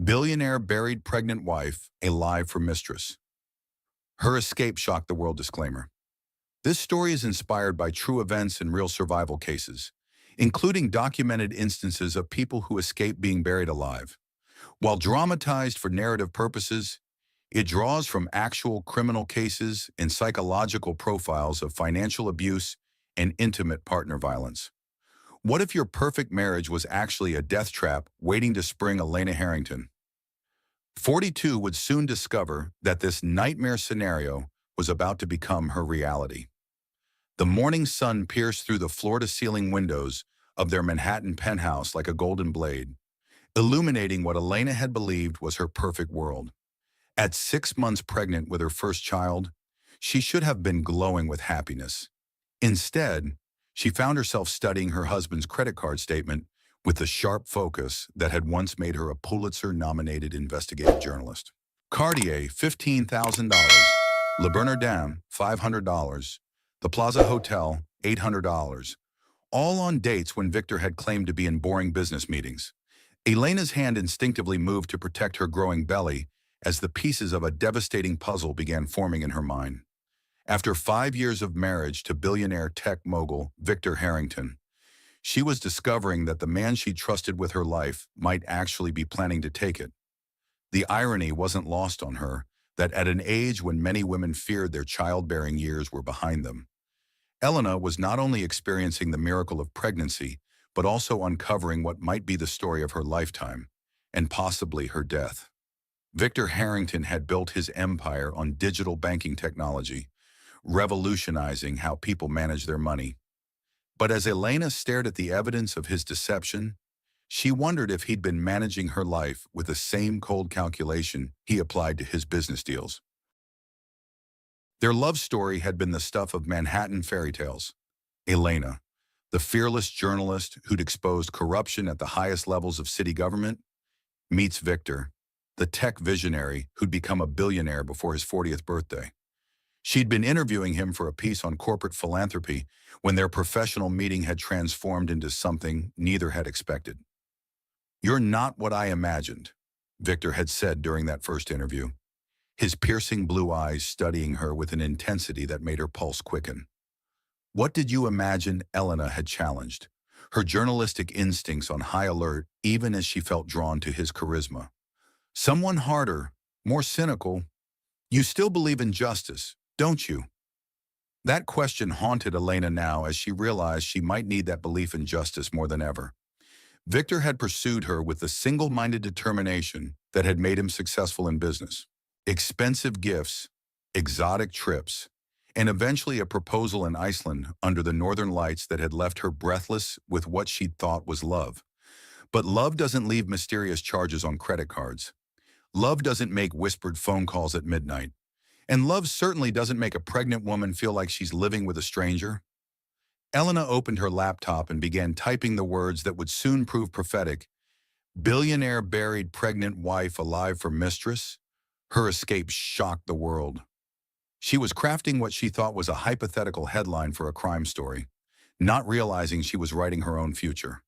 Billionaire buried pregnant wife alive for mistress. Her escape shocked the world. Disclaimer. This story is inspired by true events and real survival cases, including documented instances of people who escaped being buried alive. While dramatized for narrative purposes, it draws from actual criminal cases and psychological profiles of financial abuse and intimate partner violence. What if your perfect marriage was actually a death trap waiting to spring Elena Harrington? 42 would soon discover that this nightmare scenario was about to become her reality. The morning sun pierced through the floor-to-ceiling windows of their Manhattan penthouse like a golden blade, illuminating what Elena had believed was her perfect world. At 6 months pregnant with her first child, she should have been glowing with happiness. Instead, she found herself studying her husband's credit card statement with the sharp focus that had once made her a Pulitzer-nominated investigative journalist. Cartier, $15,000. Le Bernardin, $500. The Plaza Hotel, $800. All on dates when Victor had claimed to be in boring business meetings. Elena's hand instinctively moved to protect her growing belly as the pieces of a devastating puzzle began forming in her mind. After 5 years of marriage to billionaire tech mogul Victor Harrington, she was discovering that the man she trusted with her life might actually be planning to take it. The irony wasn't lost on her that at an age when many women feared their childbearing years were behind them, Elena was not only experiencing the miracle of pregnancy, but also uncovering what might be the story of her lifetime, and possibly her death. Victor Harrington had built his empire on digital banking technology, revolutionizing how people manage their money. But as Elena stared at the evidence of his deception, she wondered if he'd been managing her life with the same cold calculation he applied to his business deals. Their love story had been the stuff of Manhattan fairy tales. Elena, the fearless journalist who'd exposed corruption at the highest levels of city government, meets Victor, the tech visionary who'd become a billionaire before his 40th birthday. She'd been interviewing him for a piece on corporate philanthropy when their professional meeting had transformed into something neither had expected. "You're not what I imagined," Victor had said during that first interview, his piercing blue eyes studying her with an intensity that made her pulse quicken. "What did you imagine?" Elena had challenged, her journalistic instincts on high alert even as she felt drawn to his charisma. "Someone harder, more cynical. You still believe in justice, don't you?" That question haunted Elena now as she realized she might need that belief in justice more than ever. Victor had pursued her with the single-minded determination that had made him successful in business. Expensive gifts, exotic trips, and eventually a proposal in Iceland under the northern lights that had left her breathless with what she'd thought was love. But love doesn't leave mysterious charges on credit cards. Love doesn't make whispered phone calls at midnight. And love certainly doesn't make a pregnant woman feel like she's living with a stranger. Elena opened her laptop and began typing the words that would soon prove prophetic. Billionaire buried pregnant wife alive for mistress. Her escape shocked the world. She was crafting what she thought was a hypothetical headline for a crime story, not realizing she was writing her own future.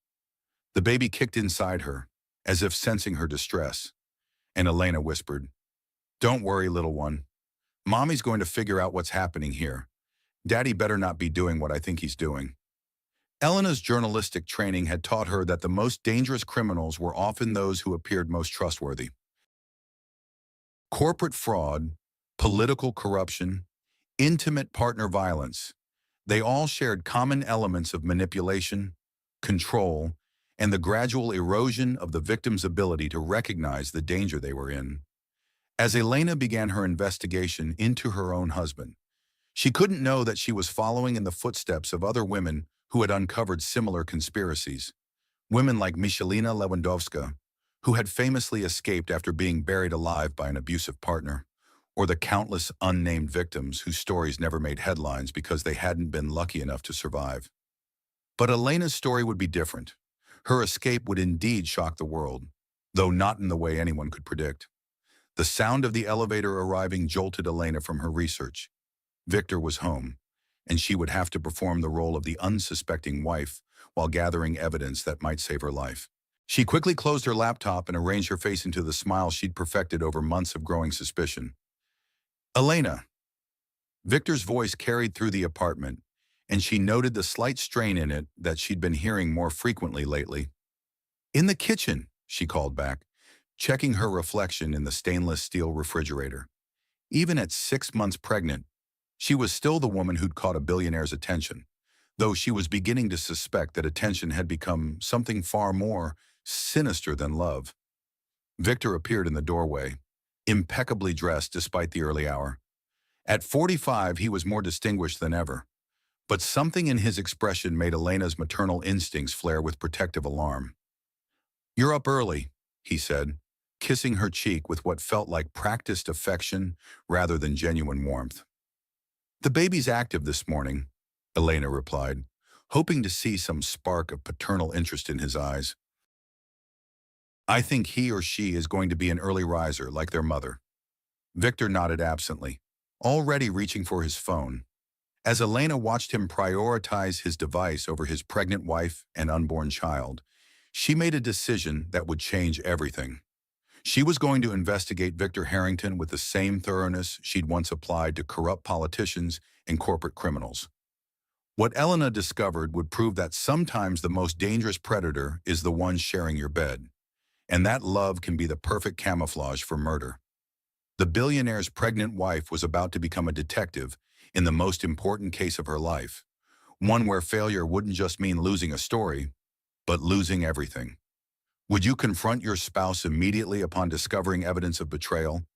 The baby kicked inside her, as if sensing her distress, and Elena whispered, "Don't worry, little one. Mommy's going to figure out what's happening here. Daddy better not be doing what I think he's doing." Elena's journalistic training had taught her that the most dangerous criminals were often those who appeared most trustworthy. Corporate fraud, political corruption, intimate partner violence, they all shared common elements of manipulation, control, and the gradual erosion of the victim's ability to recognize the danger they were in. As Elena began her investigation into her own husband, she couldn't know that she was following in the footsteps of other women who had uncovered similar conspiracies. Women like Michalina Lewandowska, who had famously escaped after being buried alive by an abusive partner, or the countless unnamed victims whose stories never made headlines because they hadn't been lucky enough to survive. But Elena's story would be different. Her escape would indeed shock the world, though not in the way anyone could predict. The sound of the elevator arriving jolted Elena from her research. Victor was home, and she would have to perform the role of the unsuspecting wife while gathering evidence that might save her life. She quickly closed her laptop and arranged her face into the smile she'd perfected over months of growing suspicion. Elena. Victor's voice carried through the apartment, and she noted the slight strain in it that she'd been hearing more frequently lately. In the kitchen, she called back, checking her reflection in the stainless steel refrigerator. Even at 6 months pregnant, she was still the woman who'd caught a billionaire's attention, though she was beginning to suspect that attention had become something far more sinister than love. Victor appeared in the doorway, impeccably dressed despite the early hour. At 45, he was more distinguished than ever, but something in his expression made Elena's maternal instincts flare with protective alarm. "You're up early," he said, kissing her cheek with what felt like practiced affection rather than genuine warmth. "The baby's active this morning," Elena replied, hoping to see some spark of paternal interest in his eyes. "I think he or she is going to be an early riser like their mother." Victor nodded absently, already reaching for his phone. As Elena watched him prioritize his device over his pregnant wife and unborn child, she made a decision that would change everything. She was going to investigate Victor Harrington with the same thoroughness she'd once applied to corrupt politicians and corporate criminals. What Elena discovered would prove that sometimes the most dangerous predator is the one sharing your bed, and that love can be the perfect camouflage for murder. The billionaire's pregnant wife was about to become a detective in the most important case of her life, one where failure wouldn't just mean losing a story, but losing everything. Would you confront your spouse immediately upon discovering evidence of betrayal?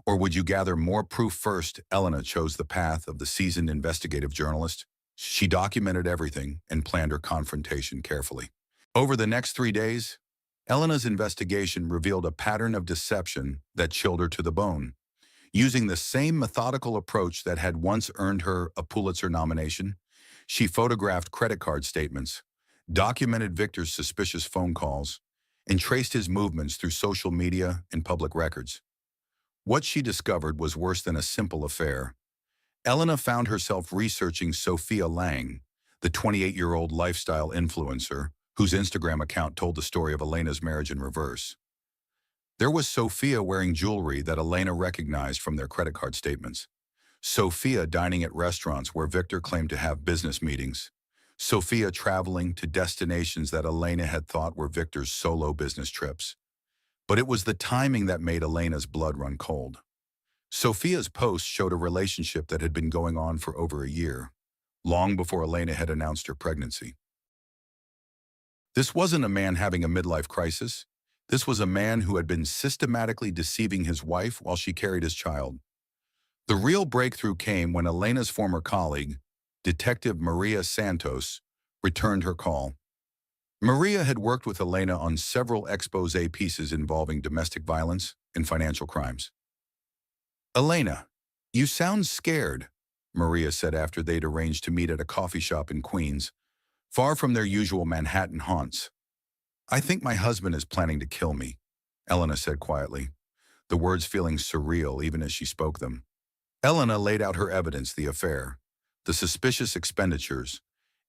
Or would you gather more proof first? Elena chose the path of the seasoned investigative journalist. She documented everything and planned her confrontation carefully. Over the next 3 days, Elena's investigation revealed a pattern of deception that chilled her to the bone. Using the same methodical approach that had once earned her a Pulitzer nomination, she photographed credit card statements, documented Victor's suspicious phone calls, and traced his movements through social media and public records. What she discovered was worse than a simple affair. Elena found herself researching Sophia Lang, the 28-year-old lifestyle influencer whose Instagram account told the story of Elena's marriage in reverse. There was Sophia wearing jewelry that Elena recognized from their credit card statements. Sophia dining at restaurants where Victor claimed to have business meetings. Sophia traveling to destinations that Elena had thought were Victor's solo business trips. But it was the timing that made Elena's blood run cold. Sophia's post showed a relationship that had been going on for over a year, long before Elena had announced her pregnancy. This wasn't a man having a midlife crisis. This was a man who had been systematically deceiving his wife while she carried his child. The real breakthrough came when Elena's former colleague, Detective Maria Santos, returned her call. Maria had worked with Elena on several expose pieces involving domestic violence and financial crimes. "Elena, you sound scared," Maria said after they'd arranged to meet at a coffee shop in Queens, far from their usual Manhattan haunts. "I think my husband is planning to kill me," Elena said quietly, the words feeling surreal even as she spoke them. Elena laid out her evidence: the affair, the suspicious expenditures,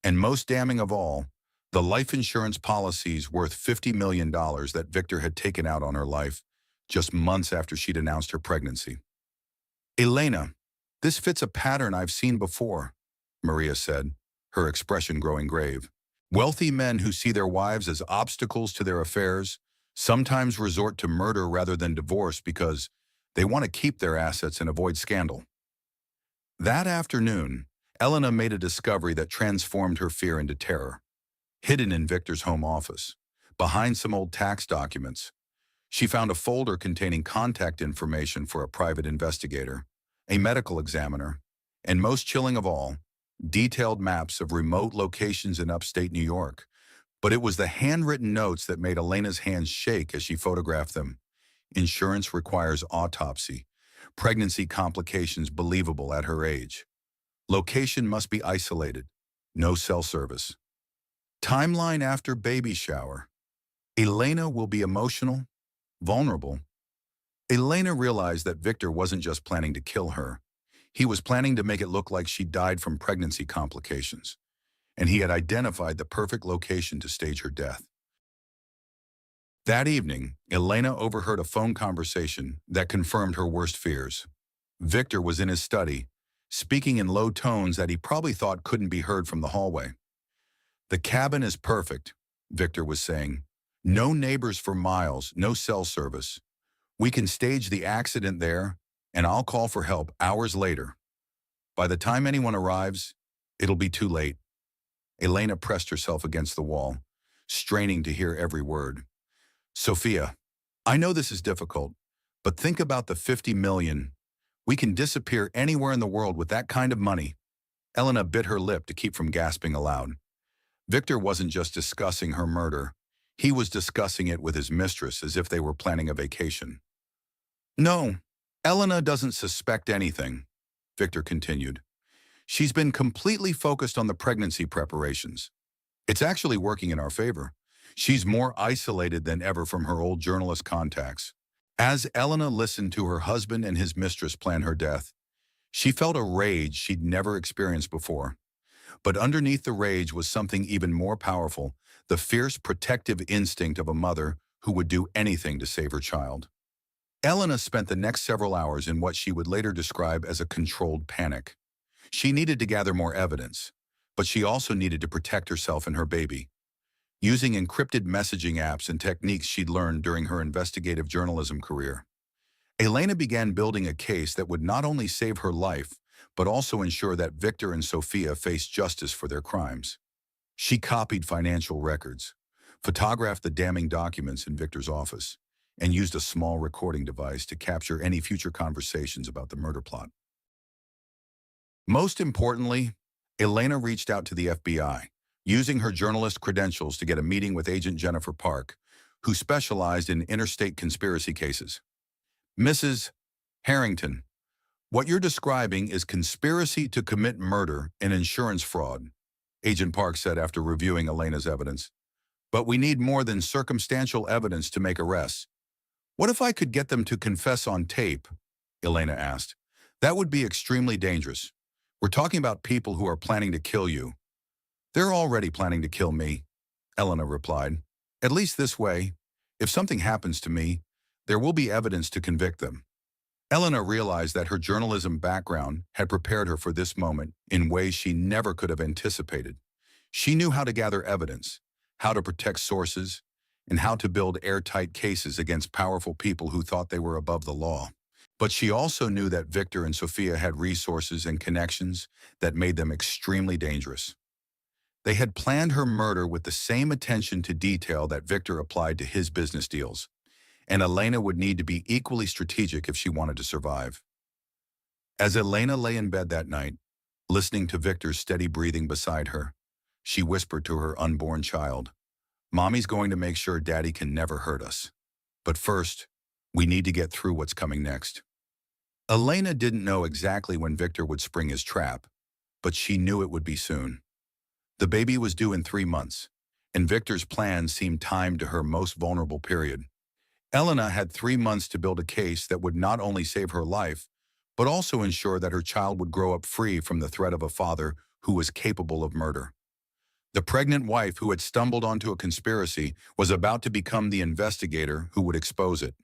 and most damning of all, the life insurance policies worth $50 million that Victor had taken out on her life just months after she'd announced her pregnancy. "Elena, this fits a pattern I've seen before," Maria said, her expression growing grave. "Wealthy men who see their wives as obstacles to their affairs sometimes resort to murder rather than divorce because they want to keep their assets and avoid scandal." That afternoon, Elena made a discovery that transformed her fear into terror. Hidden in Victor's home office, behind some old tax documents, she found a folder containing contact information for a private investigator, a medical examiner, and most chilling of all, detailed maps of remote locations in upstate New York. But it was the handwritten notes that made Elena's hands shake as she photographed them. Insurance requires autopsy. Pregnancy complications believable at her age. Location must be isolated. No cell service. Timeline after baby shower. Elena will be emotional, vulnerable. Elena realized that Victor wasn't just planning to kill her. He was planning to make it look like she died from pregnancy complications, and he had identified the perfect location to stage her death. That evening, Elena overheard a phone conversation that confirmed her worst fears. Victor was in his study, speaking in low tones that he probably thought couldn't be heard from the hallway. "The cabin is perfect," Victor was saying. "No neighbors for miles, no cell service. We can stage the accident there, and I'll call for help hours later. By the time anyone arrives, it'll be too late." Elena pressed herself against the wall, straining to hear every word. "Sophia, I know this is difficult, but think about the 50 million. We can disappear anywhere in the world with that kind of money." Elena bit her lip to keep from gasping aloud. Victor wasn't just discussing her murder. He was discussing it with his mistress as if they were planning a vacation. "No, Elena doesn't suspect anything," Victor continued. "She's been completely focused on the pregnancy preparations. It's actually working in our favor. She's more isolated than ever from her old journalist contacts." As Elena listened to her husband and his mistress plan her death, she felt a rage she'd never experienced before. But underneath the rage was something even more powerful, the fierce protective instinct of a mother who would do anything to save her child. Elena spent the next several hours in what she would later describe as a controlled panic. She needed to gather more evidence, but she also needed to protect herself and her baby. Using encrypted messaging apps and techniques she'd learned during her investigative journalism career, Elena began building a case that would not only save her life, but also ensure that Victor and Sophia faced justice for their crimes. She copied financial records, photographed the damning documents in Victor's office, and used a small recording device to capture any future conversations about the murder plot. Most importantly, Elena reached out to the FBI, using her journalist credentials to get a meeting with Agent Jennifer Park, who specialized in interstate conspiracy cases. "Mrs. Harrington, what you're describing is conspiracy to commit murder and insurance fraud," Agent Park said after reviewing Elena's evidence. "But we need more than circumstantial evidence to make arrests." "What if I could get them to confess on tape?" Elena asked. "That would be extremely dangerous. We're talking about people who are planning to kill you." "They're already planning to kill me," Elena replied. "At least this way, if something happens to me, there will be evidence to convict them." Elena realized that her journalism background had prepared her for this moment in ways she never could have anticipated. She knew how to gather evidence, how to protect sources, and how to build airtight cases against powerful people who thought they were above the law. But she also knew that Victor and Sophia had resources and connections that made them extremely dangerous. They had planned her murder with the same attention to detail that Victor applied to his business deals, and Elena would need to be equally strategic if she wanted to survive. As Elena lay in bed that night, listening to Victor's steady breathing beside her, she whispered to her unborn child, "Mommy's going to make sure Daddy can never hurt us. But first, we need to get through what's coming next." Elena didn't know exactly when Victor would spring his trap, but she knew it would be soon. The baby was due in 3 months, and Victor's plan seemed timed to her most vulnerable period. Elena had 3 months to build a case that would not only save her life, but also ensure that her child would grow up free from the threat of a father who was capable of murder. The pregnant wife who had stumbled onto a conspiracy was about to become the investigator who would expose it.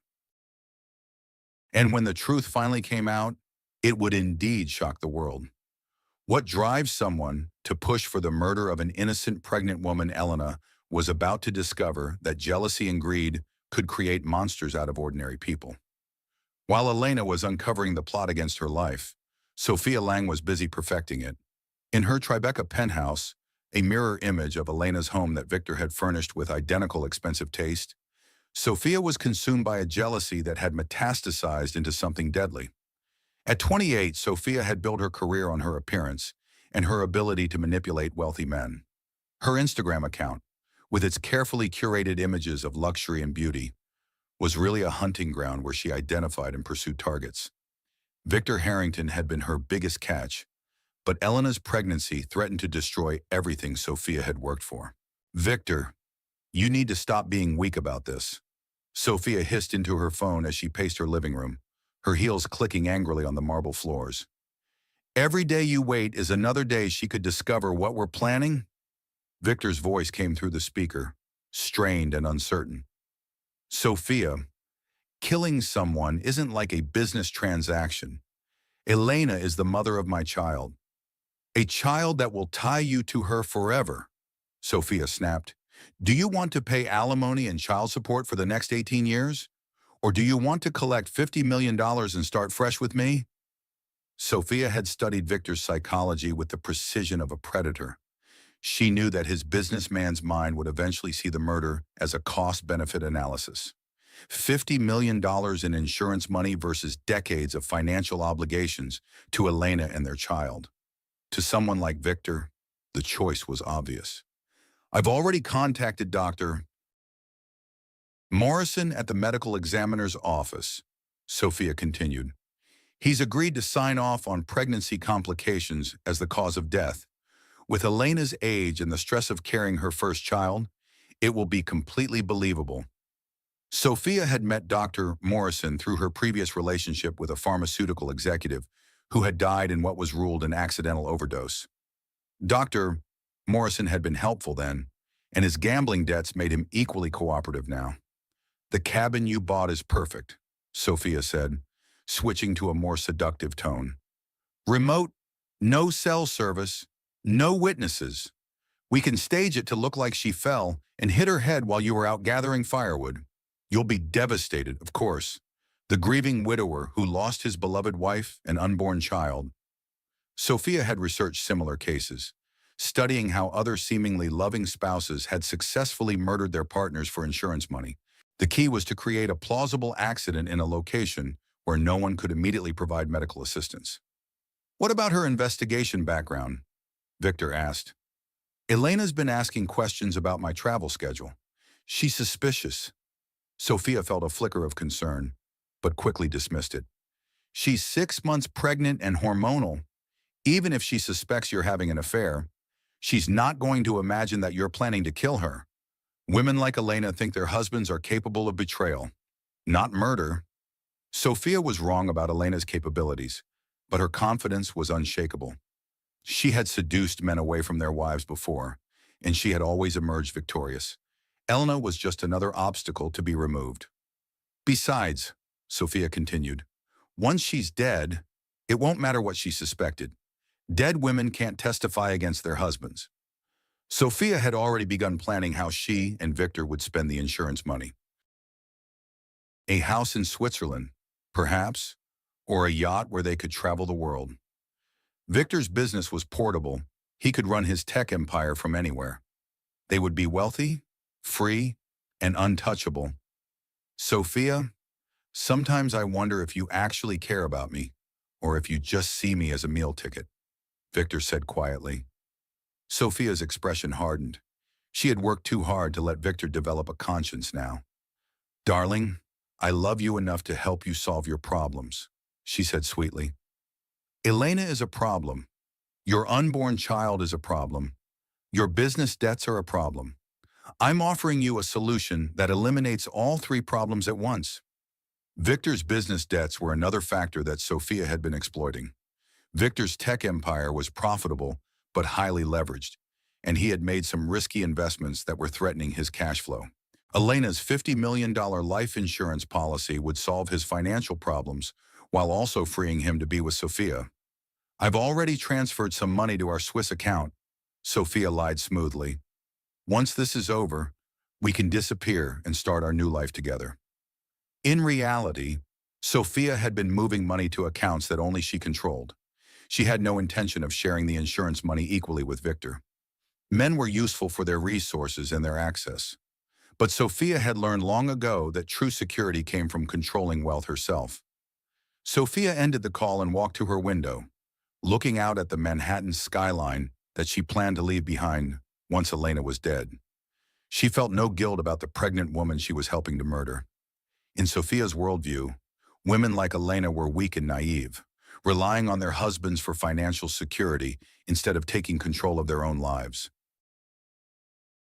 And when the truth finally came out, it would indeed shock the world. What drives someone to push for the murder of an innocent pregnant woman, Elena, was about to discover that jealousy and greed could create monsters out of ordinary people. While Elena was uncovering the plot against her life, Sophia Lang was busy perfecting it. In her Tribeca penthouse, a mirror image of Elena's home that Victor had furnished with identical expensive taste, Sophia was consumed by a jealousy that had metastasized into something deadly. At 28, Sophia had built her career on her appearance and her ability to manipulate wealthy men. Her Instagram account, with its carefully curated images of luxury and beauty, was really a hunting ground where she identified and pursued targets. Victor Harrington had been her biggest catch, but Elena's pregnancy threatened to destroy everything Sophia had worked for. "Victor, you need to stop being weak about this," Sophia hissed into her phone as she paced her living room, her heels clicking angrily on the marble floors. "Every day you wait is another day she could discover what we're planning." Victor's voice came through the speaker, strained and uncertain. Sophia, killing someone isn't like a business transaction. Elena is the mother of my child. A child that will tie you to her forever, Sophia snapped. Do you want to pay alimony and child support for the next 18 years? Or do you want to collect $50 million and start fresh with me? Sophia had studied Victor's psychology with the precision of a predator. She knew that his businessman's mind would eventually see the murder as a cost-benefit analysis. $50 million in insurance money versus decades of financial obligations to Elena and their child. To someone like Victor, the choice was obvious. I've already contacted Dr. Morrison at the medical examiner's office, Sophia continued. He's agreed to sign off on pregnancy complications as the cause of death. With Elena's age and the stress of carrying her first child, it will be completely believable. Sophia had met Dr. Morrison through her previous relationship with a pharmaceutical executive who had died in what was ruled an accidental overdose. Dr. Morrison had been helpful then, and his gambling debts made him equally cooperative now. The cabin you bought is perfect, Sophia said, switching to a more seductive tone. Remote, no cell service, no witnesses. We can stage it to look like she fell and hit her head while you were out gathering firewood. You'll be devastated, of course. The grieving widower who lost his beloved wife and unborn child. Sophia had researched similar cases, studying how other seemingly loving spouses had successfully murdered their partners for insurance money. The key was to create a plausible accident in a location where no one could immediately provide medical assistance. What about her investigation background? Victor asked. Elena's been asking questions about my travel schedule. She's suspicious. Sophia felt a flicker of concern, but quickly dismissed it. She's 6 months pregnant and hormonal. Even if she suspects you're having an affair, she's not going to imagine that you're planning to kill her. Women like Elena think their husbands are capable of betrayal, not murder. Sophia was wrong about Elena's capabilities, but her confidence was unshakable. She had seduced men away from their wives before, and she had always emerged victorious. Elena was just another obstacle to be removed. Besides, Sophia continued, once she's dead, it won't matter what she suspected. Dead women can't testify against their husbands. Sophia had already begun planning how she and Victor would spend the insurance money. A house in Switzerland, perhaps, or a yacht where they could travel the world. Victor's business was portable. He could run his tech empire from anywhere. They would be wealthy, free, and untouchable. Sophia, sometimes I wonder if you actually care about me, or if you just see me as a meal ticket, Victor said quietly. Sophia's expression hardened. She had worked too hard to let Victor develop a conscience now. Darling, I love you enough to help you solve your problems, she said sweetly. Elena is a problem. Your unborn child is a problem. Your business debts are a problem. I'm offering you a solution that eliminates all three problems at once. Victor's business debts were another factor that Sophia had been exploiting. Victor's tech empire was profitable but highly leveraged, and he had made some risky investments that were threatening his cash flow. Elena's $50 million life insurance policy would solve his financial problems while also freeing him to be with Sophia. I've already transferred some money to our Swiss account, Sophia lied smoothly. Once this is over, we can disappear and start our new life together. In reality, Sophia had been moving money to accounts that only she controlled. She had no intention of sharing the insurance money equally with Victor. Men were useful for their resources and their access. But Sophia had learned long ago that true security came from controlling wealth herself. Sophia ended the call and walked to her window, looking out at the Manhattan skyline that she planned to leave behind once Elena was dead. She felt no guilt about the pregnant woman she was helping to murder. In Sophia's worldview, women like Elena were weak and naive, relying on their husbands for financial security instead of taking control of their own lives.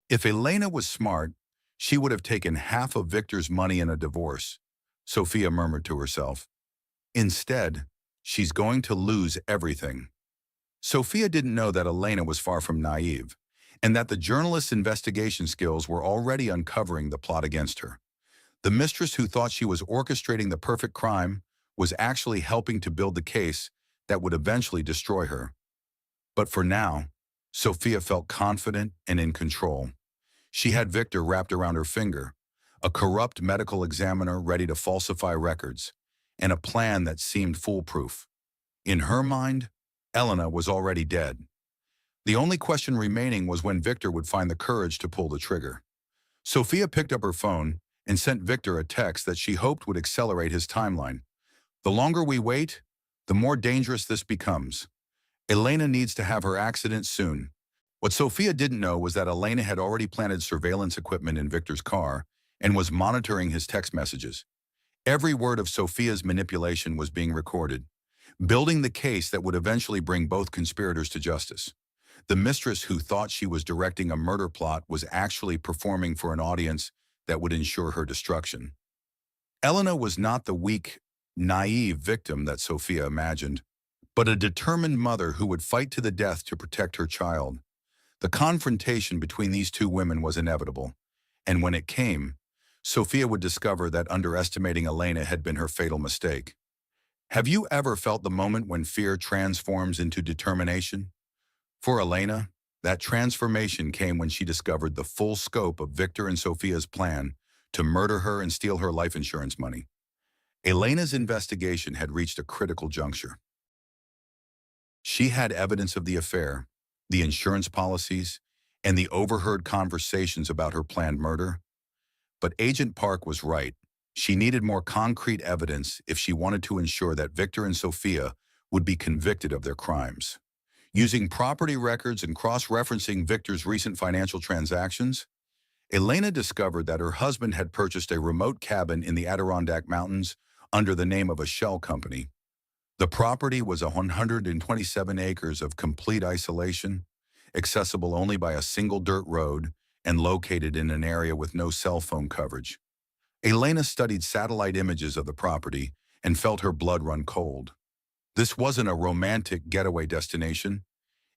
If Elena was smart, she would have taken half of Victor's money in a divorce, Sophia murmured to herself. Instead, she's going to lose everything. Sophia didn't know that Elena was far from naive, and that the journalist's investigation skills were already uncovering the plot against her. The mistress who thought she was orchestrating the perfect crime was actually helping to build the case that would eventually destroy her. But for now, Sophia felt confident and in control. She had Victor wrapped around her finger, a corrupt medical examiner ready to falsify records, and a plan that seemed foolproof. In her mind, Elena was already dead. The only question remaining was when Victor would find the courage to pull the trigger. Sophia picked up her phone and sent Victor a text that she hoped would accelerate his timeline. The longer we wait, the more dangerous this becomes. Elena needs to have her accident soon. What Sophia didn't know was that Elena had already planted surveillance equipment in Victor's car and was monitoring his text messages. Every word of Sophia's manipulation was being recorded, building the case that would eventually bring both conspirators to justice. The mistress who thought she was directing a murder plot was actually performing for an audience that would ensure her destruction. Elena was not the weak, naive victim that Sophia imagined, but a determined mother who would fight to the death to protect her child. The confrontation between these two women was inevitable, and when it came, Sophia would discover that underestimating Elena had been her fatal mistake. Have you ever felt the moment when fear transforms into determination? For Elena, that transformation came when she discovered the full scope of Victor and Sophia's plan to murder her and steal her life insurance money. Elena's investigation had reached a critical juncture. She had evidence of the affair, the insurance policies, and the overheard conversations about her planned murder. But Agent Park was right. She needed more concrete evidence if she wanted to ensure that Victor and Sophia would be convicted of their crimes. Using property records and cross-referencing Victor's recent financial transactions, Elena discovered that her husband had purchased a remote cabin in the Adirondack Mountains under the name of a shell company. The property was 127 acres of complete isolation, accessible only by a single dirt road, and located in an area with no cell phone coverage. Elena studied satellite images of the property and felt her blood run cold. This wasn't a romantic getaway destination.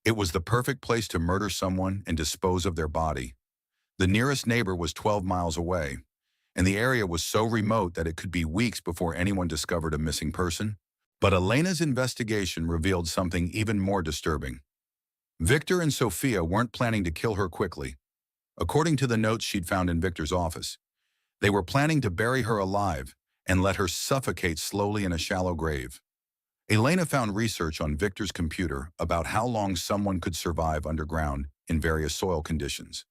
It was the perfect place to murder someone and dispose of their body. The nearest neighbor was 12 miles away, and the area was so remote that it could be weeks before anyone discovered a missing person. But Elena's investigation revealed something even more disturbing. Victor and Sophia weren't planning to kill her quickly. According to the notes she'd found in Victor's office, they were planning to bury her alive and let her suffocate slowly in a shallow grave. Elena found research on Victor's computer about how long someone could survive underground in various soil conditions.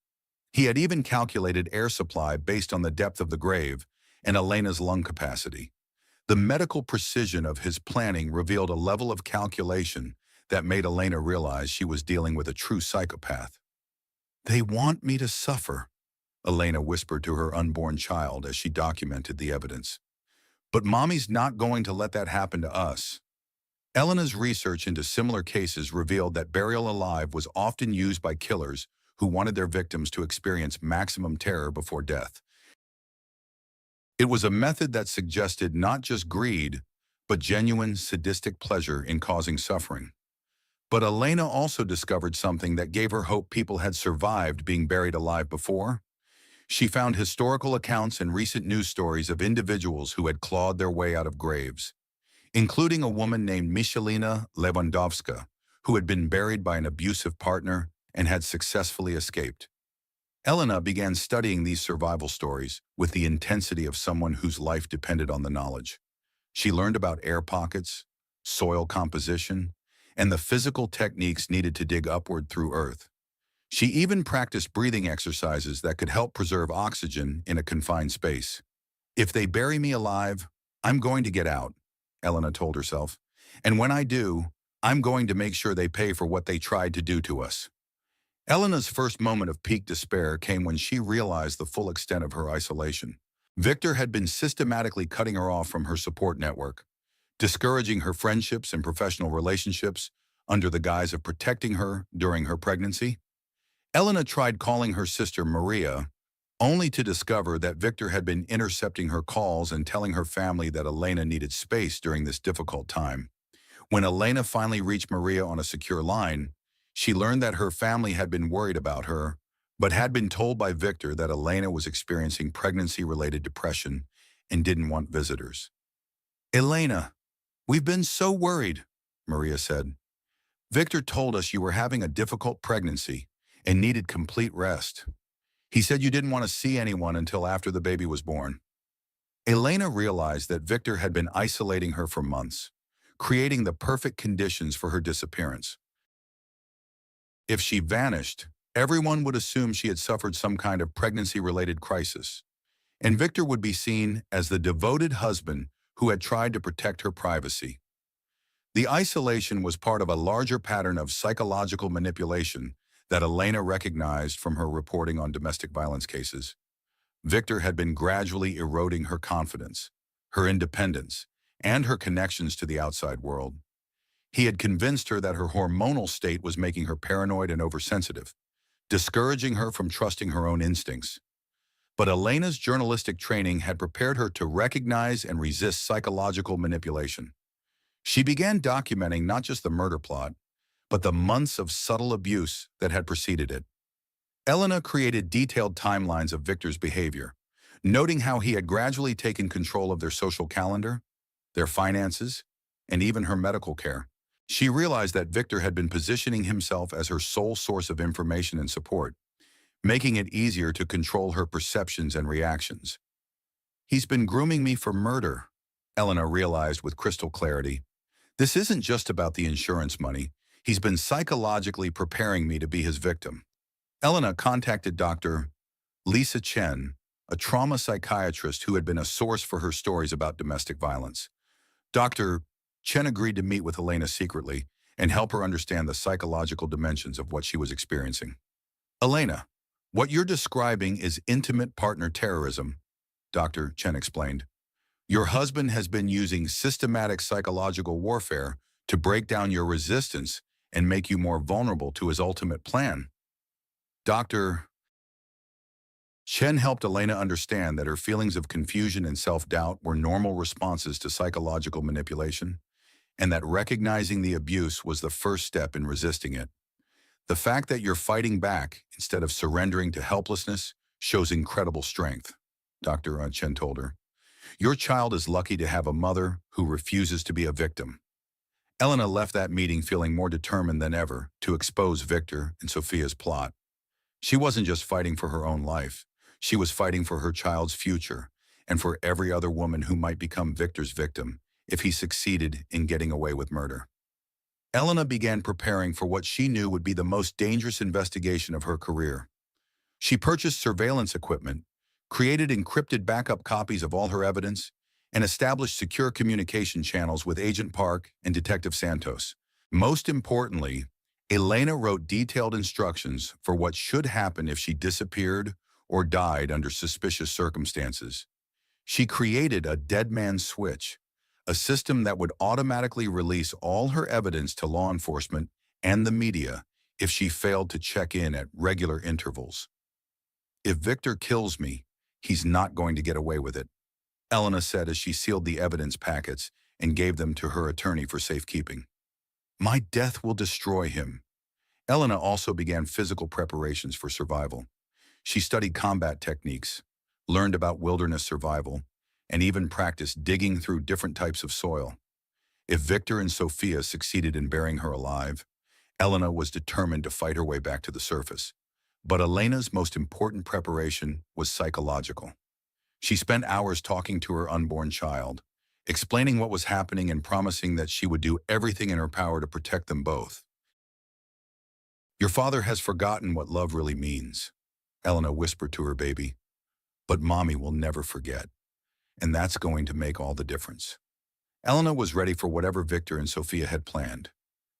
He had even calculated air supply based on the depth of the grave and Elena's lung capacity. The medical precision of his planning revealed a level of calculation that made Elena realize she was dealing with a true psychopath. "They want me to suffer," Elena whispered to her unborn child as she documented the evidence. "But Mommy's not going to let that happen to us." Elena's research into similar cases revealed that burial alive was often used by killers who wanted their victims to experience maximum terror before death. It was a method that suggested not just greed, but genuine sadistic pleasure in causing suffering. But Elena also discovered something that gave her hope people had survived being buried alive before. She found historical accounts and recent news stories of individuals who had clawed their way out of graves, including a woman named Michalina Lewandowska, who had been buried by an abusive partner and had successfully escaped. Elena began studying these survival stories with the intensity of someone whose life depended on the knowledge. She learned about air pockets, soil composition, and the physical techniques needed to dig upward through earth. She even practiced breathing exercises that could help preserve oxygen in a confined space. "If they bury me alive, I'm going to get out," Elena told herself. "And when I do, I'm going to make sure they pay for what they tried to do to us." Elena's first moment of peak despair came when she realized the full extent of her isolation. Victor had been systematically cutting her off from her support network, discouraging her friendships and professional relationships under the guise of protecting her during her pregnancy. Elena tried calling her sister Maria, only to discover that Victor had been intercepting her calls and telling her family that Elena needed space during this difficult time. When Elena finally reached Maria on a secure line, she learned that her family had been worried about her, but had been told by Victor that Elena was experiencing pregnancy-related depression and didn't want visitors. "Elena, we've been so worried," Maria said. "Victor told us you were having a difficult pregnancy and needed complete rest. He said you didn't want to see anyone until after the baby was born." Elena realized that Victor had been isolating her for months, creating the perfect conditions for her disappearance. If she vanished, everyone would assume she had suffered some kind of pregnancy-related crisis, and Victor would be seen as the devoted husband who had tried to protect her privacy. The isolation was part of a larger pattern of psychological manipulation that Elena recognized from her reporting on domestic violence cases. Victor had been gradually eroding her confidence, her independence, and her connections to the outside world. He had convinced her that her hormonal state was making her paranoid and oversensitive, discouraging her from trusting her own instincts. But Elena's journalistic training had prepared her to recognize and resist psychological manipulation. She began documenting not just the murder plot, but the months of subtle abuse that had preceded it. Elena created detailed timelines of Victor's behavior, noting how he had gradually taken control of their social calendar, their finances, and even her medical care. She realized that Victor had been positioning himself as her sole source of information and support, making it easier to control her perceptions and reactions. "He's been grooming me for murder," Elena realized with crystal clarity. "This isn't just about the insurance money. He's been psychologically preparing me to be his victim." Elena contacted Dr. Lisa Chen, a trauma psychiatrist who had been a source for her stories about domestic violence. Dr. Chen agreed to meet with Elena secretly and help her understand the psychological dimensions of what she was experiencing. "Elena, what you're describing is intimate partner terrorism," Dr. Chen explained. "Your husband has been using systematic psychological warfare to break down your resistance and make you more vulnerable to his ultimate plan." Dr. Chen helped Elena understand that her feelings of confusion and self-doubt were normal responses to psychological manipulation, and that recognizing the abuse was the first step in resisting it. "The fact that you're fighting back instead of surrendering to helplessness shows incredible strength," Dr. Chen told her. "Your child is lucky to have a mother who refuses to be a victim." Elena left that meeting feeling more determined than ever to expose Victor and Sophia's plot. She wasn't just fighting for her own life. She was fighting for her child's future and for every other woman who might become Victor's victim if he succeeded in getting away with murder. Elena began preparing for what she knew would be the most dangerous investigation of her career. She purchased surveillance equipment, created encrypted backup copies of all her evidence, and established secure communication channels with Agent Park and Detective Santos. Most importantly, Elena wrote detailed instructions for what should happen if she disappeared or died under suspicious circumstances. She created a dead man switch, a system that would automatically release all her evidence to law enforcement and the media if she failed to check in at regular intervals. "If Victor kills me, he's not going to get away with it," Elena said as she sealed the evidence packets and gave them to her attorney for safekeeping. "My death will destroy him." Elena also began physical preparations for survival. She studied combat techniques, learned about wilderness survival, and even practiced digging through different types of soil. If Victor and Sophia succeeded in burying her alive, Elena was determined to fight her way back to the surface. But Elena's most important preparation was psychological. She spent hours talking to her unborn child, explaining what was happening and promising that she would do everything in her power to protect them both. "Your father has forgotten what love really means," Elena whispered to her baby. "But Mommy will never forget, and that's going to make all the difference." Elena was ready for whatever Victor and Sophia had planned.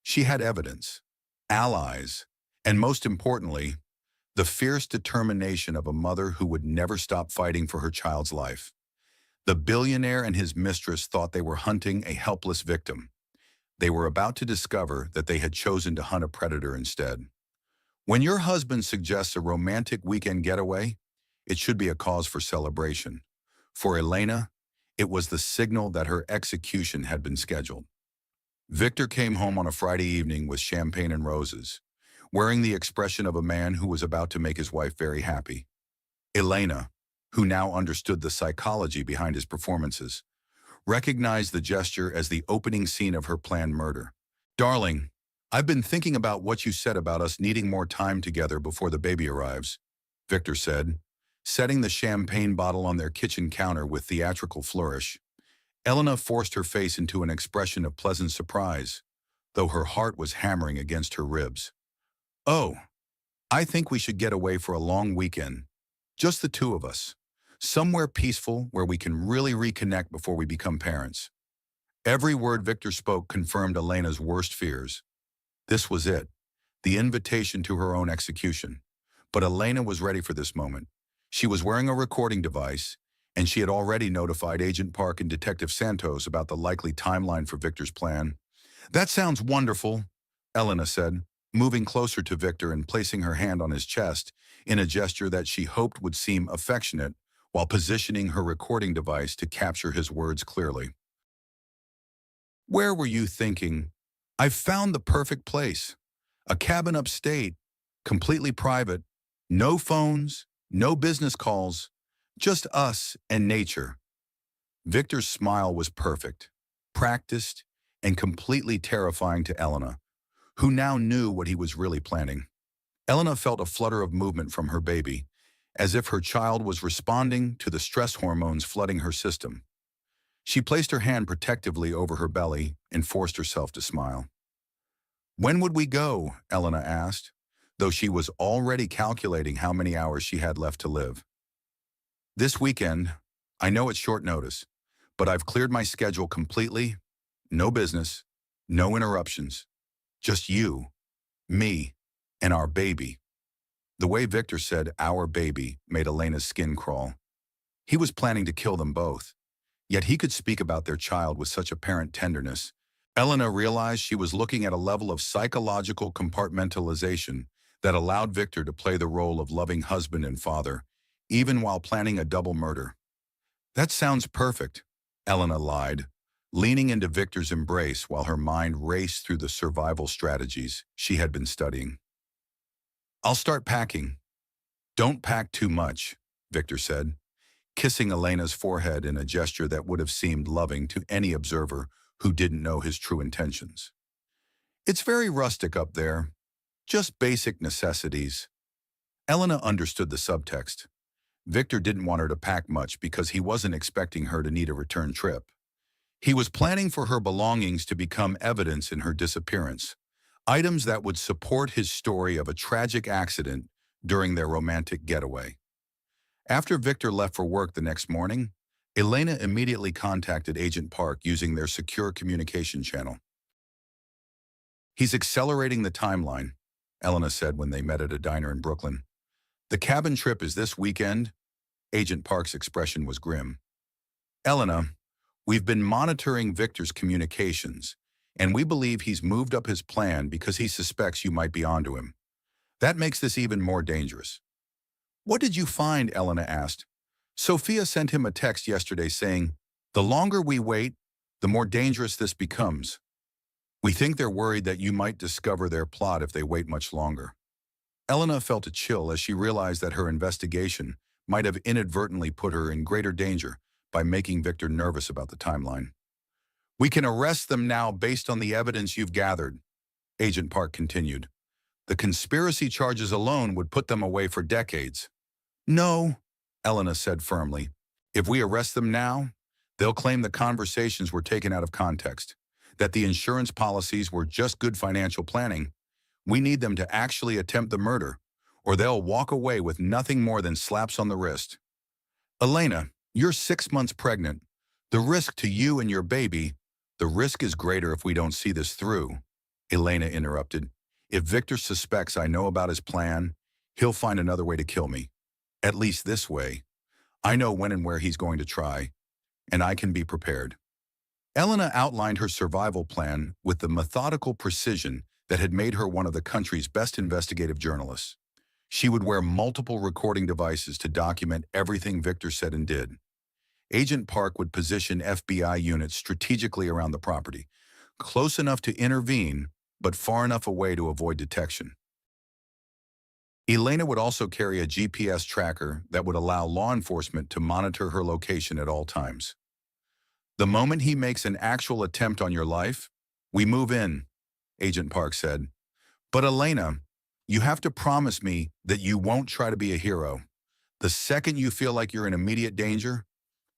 She had evidence, allies, and most importantly, the fierce determination of a mother who would never stop fighting for her child's life. The billionaire and his mistress thought they were hunting a helpless victim. They were about to discover that they had chosen to hunt a predator instead. When your husband suggests a romantic weekend getaway, it should be a cause for celebration. For Elena, it was the signal that her execution had been scheduled. Victor came home on a Friday evening with champagne and roses. wearing the expression of a man who was about to make his wife very happy. Elena, who now understood the psychology behind his performances, recognized the gesture as the opening scene of her planned murder. "Darling, I've been thinking about what you said about us needing more time together before the baby arrives," Victor said, setting the champagne bottle on their kitchen counter with theatrical flourish. Elena forced her face into an expression of pleasant surprise, though her heart was hammering against her ribs. "Oh, I think we should get away for a long weekend. Just the two of us. Somewhere peaceful where we can really reconnect before we become parents." Every word Victor spoke confirmed Elena's worst fears. This was it, the invitation to her own execution. But Elena was ready for this moment. She was wearing a recording device, and she had already notified Agent Park and Detective Santos about the likely timeline for Victor's plan. "That sounds wonderful," Elena said, moving closer to Victor and placing her hand on his chest in a gesture that she hoped would seem affectionate while positioning her recording device to capture his words clearly. "Where were you thinking? I've found the perfect place. A cabin upstate, completely private, no phones, no business calls, just us and nature." Victor's smile was perfect, practiced, and completely terrifying to Elena, who now knew what he was really planning. Elena felt a flutter of movement from her baby, as if her child was responding to the stress hormones flooding her system. She placed her hand protectively over her belly and forced herself to smile. "When would we go?" Elena asked, though she was already calculating how many hours she had left to live. "This weekend. I know it's short notice, but I've cleared my schedule completely. No business, no interruptions. Just you, me, and our baby." The way Victor said "our baby" made Elena's skin crawl. He was planning to kill them both, yet he could speak about their child with such apparent tenderness. Elena realized she was looking at a level of psychological compartmentalization that allowed Victor to play the role of loving husband and father, even while planning a double murder. "That sounds perfect," Elena lied, leaning into Victor's embrace while her mind raced through the survival strategies she had been studying. "I'll start packing." "Don't pack too much," Victor said, kissing Elena's forehead in a gesture that would have seemed loving to any observer who didn't know his true intentions. "It's very rustic up there. Just basic necessities." Elena understood the subtext. Victor didn't want her to pack much because he wasn't expecting her to need a return trip. He was planning for her belongings to become evidence in her disappearance, items that would support his story of a tragic accident during their romantic getaway. After Victor left for work the next morning, Elena immediately contacted Agent Park using their secure communication channel. "He's accelerating the timeline," Elena said when they met at a diner in Brooklyn. "The cabin trip is this weekend." Agent Park's expression was grim. "Elena, we've been monitoring Victor's communications, and we believe he's moved up his plan because he suspects you might be onto him. That makes this even more dangerous." "What did you find?" Elena asked. "Sophia sent him a text yesterday saying, 'The longer we wait, the more dangerous this becomes. We think they're worried that you might discover their plot if they wait much longer.'" Elena felt a chill as she realized that her investigation might have inadvertently put her in greater danger by making Victor nervous about the timeline. "We can arrest them now based on the evidence you've gathered," Agent Park continued. "The conspiracy charges alone would put them away for decades." "No," Elena said firmly. "If we arrest them now, they'll claim the conversations were taken out of context, that the insurance policies were just good financial planning. We need them to actually attempt the murder, or they'll walk away with nothing more than slaps on the wrist." "Elena, you're 6 months pregnant. The risk to you and your baby—" "The risk is greater if we don't see this through," Elena interrupted. "If Victor suspects I know about his plan, he'll find another way to kill me. At least this way. I know when and where he's going to try, and I can be prepared." Elena outlined her survival plan with the methodical precision that had made her one of the country's best investigative journalists. She would wear multiple recording devices to document everything Victor said and did. Agent Park would position FBI units strategically around the property, close enough to intervene, but far enough away to avoid detection. Elena would also carry a GPS tracker that would allow law enforcement to monitor her location at all times. The moment he makes an actual attempt on your life, we move in, Agent Park said. But Elena, you have to promise me that you won't try to be a hero. The second you feel like you're in immediate danger,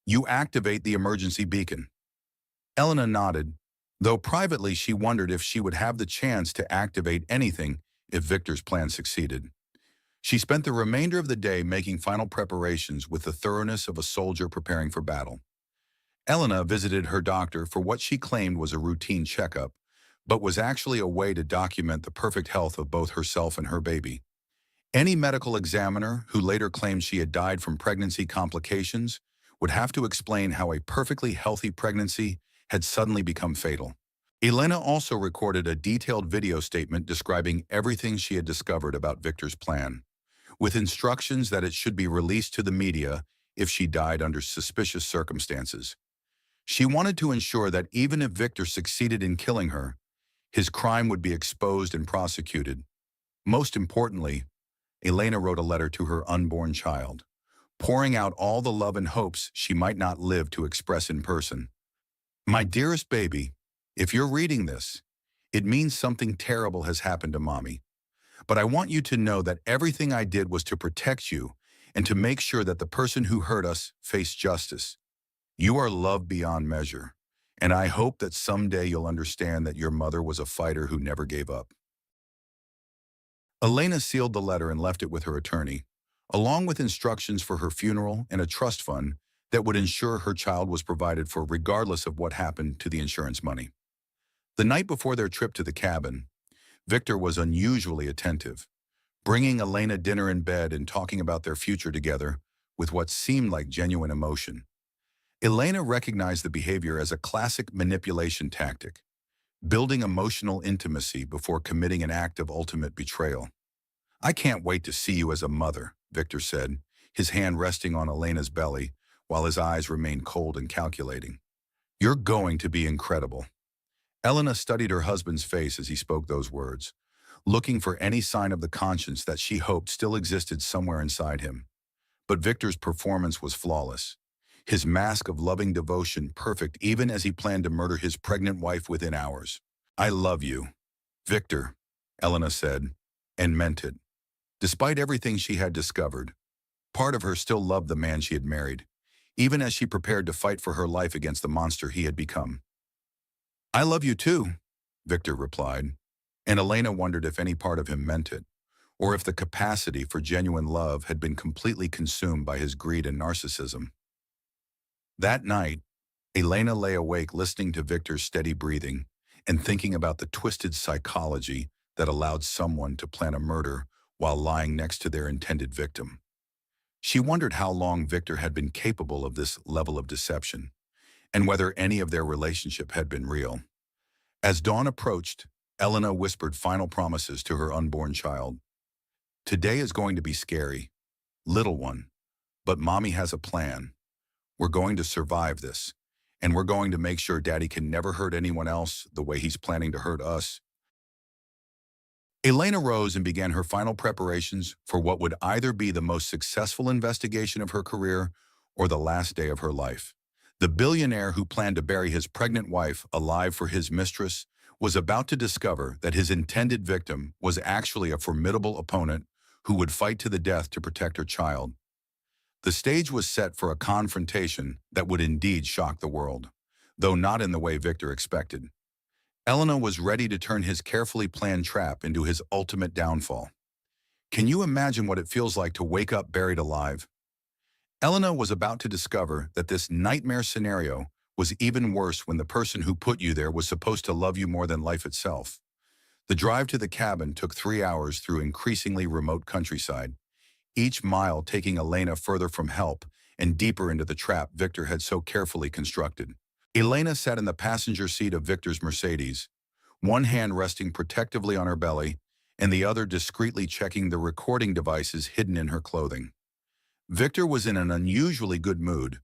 you activate the emergency beacon. Elena nodded, though privately she wondered if she would have the chance to activate anything if Victor's plan succeeded. She spent the remainder of the day making final preparations with the thoroughness of a soldier preparing for battle. Elena visited her doctor for what she claimed was a routine checkup, but was actually a way to document the perfect health of both herself and her baby. Any medical examiner who later claimed she had died from pregnancy complications would have to explain how a perfectly healthy pregnancy had suddenly become fatal. Elena also recorded a detailed video statement describing everything she had discovered about Victor's plan, with instructions that it should be released to the media if she died under suspicious circumstances. She wanted to ensure that even if Victor succeeded in killing her, his crime would be exposed and prosecuted. Most importantly, Elena wrote a letter to her unborn child, pouring out all the love and hopes she might not live to express in person. My dearest baby, if you're reading this, it means something terrible has happened to Mommy. But I want you to know that everything I did was to protect you and to make sure that the person who hurt us faced justice. You are loved beyond measure, and I hope that someday you'll understand that your mother was a fighter who never gave up. Elena sealed the letter and left it with her attorney, along with instructions for her funeral and a trust fund that would ensure her child was provided for regardless of what happened to the insurance money. The night before their trip to the cabin, Victor was unusually attentive, bringing Elena dinner in bed and talking about their future together with what seemed like genuine emotion. Elena recognized the behavior as a classic manipulation tactic, building emotional intimacy before committing an act of ultimate betrayal. I can't wait to see you as a mother, Victor said, his hand resting on Elena's belly while his eyes remained cold and calculating. You're going to be incredible. Elena studied her husband's face as he spoke those words, looking for any sign of the conscience that she hoped still existed somewhere inside him. But Victor's performance was flawless, his mask of loving devotion perfect even as he planned to murder his pregnant wife within hours. I love you, Victor, Elena said, and meant it. Despite everything she had discovered, part of her still loved the man she had married, even as she prepared to fight for her life against the monster he had become. I love you too, Victor replied, and Elena wondered if any part of him meant it, or if the capacity for genuine love had been completely consumed by his greed and narcissism. That night, Elena lay awake listening to Victor's steady breathing and thinking about the twisted psychology that allowed someone to plan a murder while lying next to their intended victim. She wondered how long Victor had been capable of this level of deception, and whether any of their relationship had been real. As dawn approached, Elena whispered final promises to her unborn child. Today is going to be scary, little one, but Mommy has a plan. We're going to survive this, and we're going to make sure Daddy can never hurt anyone else the way he's planning to hurt us. Elena rose and began her final preparations for what would either be the most successful investigation of her career or the last day of her life. The billionaire who planned to bury his pregnant wife alive for his mistress was about to discover that his intended victim was actually a formidable opponent who would fight to the death to protect her child. The stage was set for a confrontation that would indeed shock the world, though not in the way Victor expected. Elena was ready to turn his carefully planned trap into his ultimate downfall. Can you imagine what it feels like to wake up buried alive? Elena was about to discover that this nightmare scenario was even worse when the person who put you there was supposed to love you more than life itself. The drive to the cabin took 3 hours through increasingly remote countryside, each mile taking Elena further from help and deeper into the trap Victor had so carefully constructed. Elena sat in the passenger seat of Victor's Mercedes, one hand resting protectively on her belly and the other discreetly checking the recording devices hidden in her clothing. Victor was in an unusually good mood,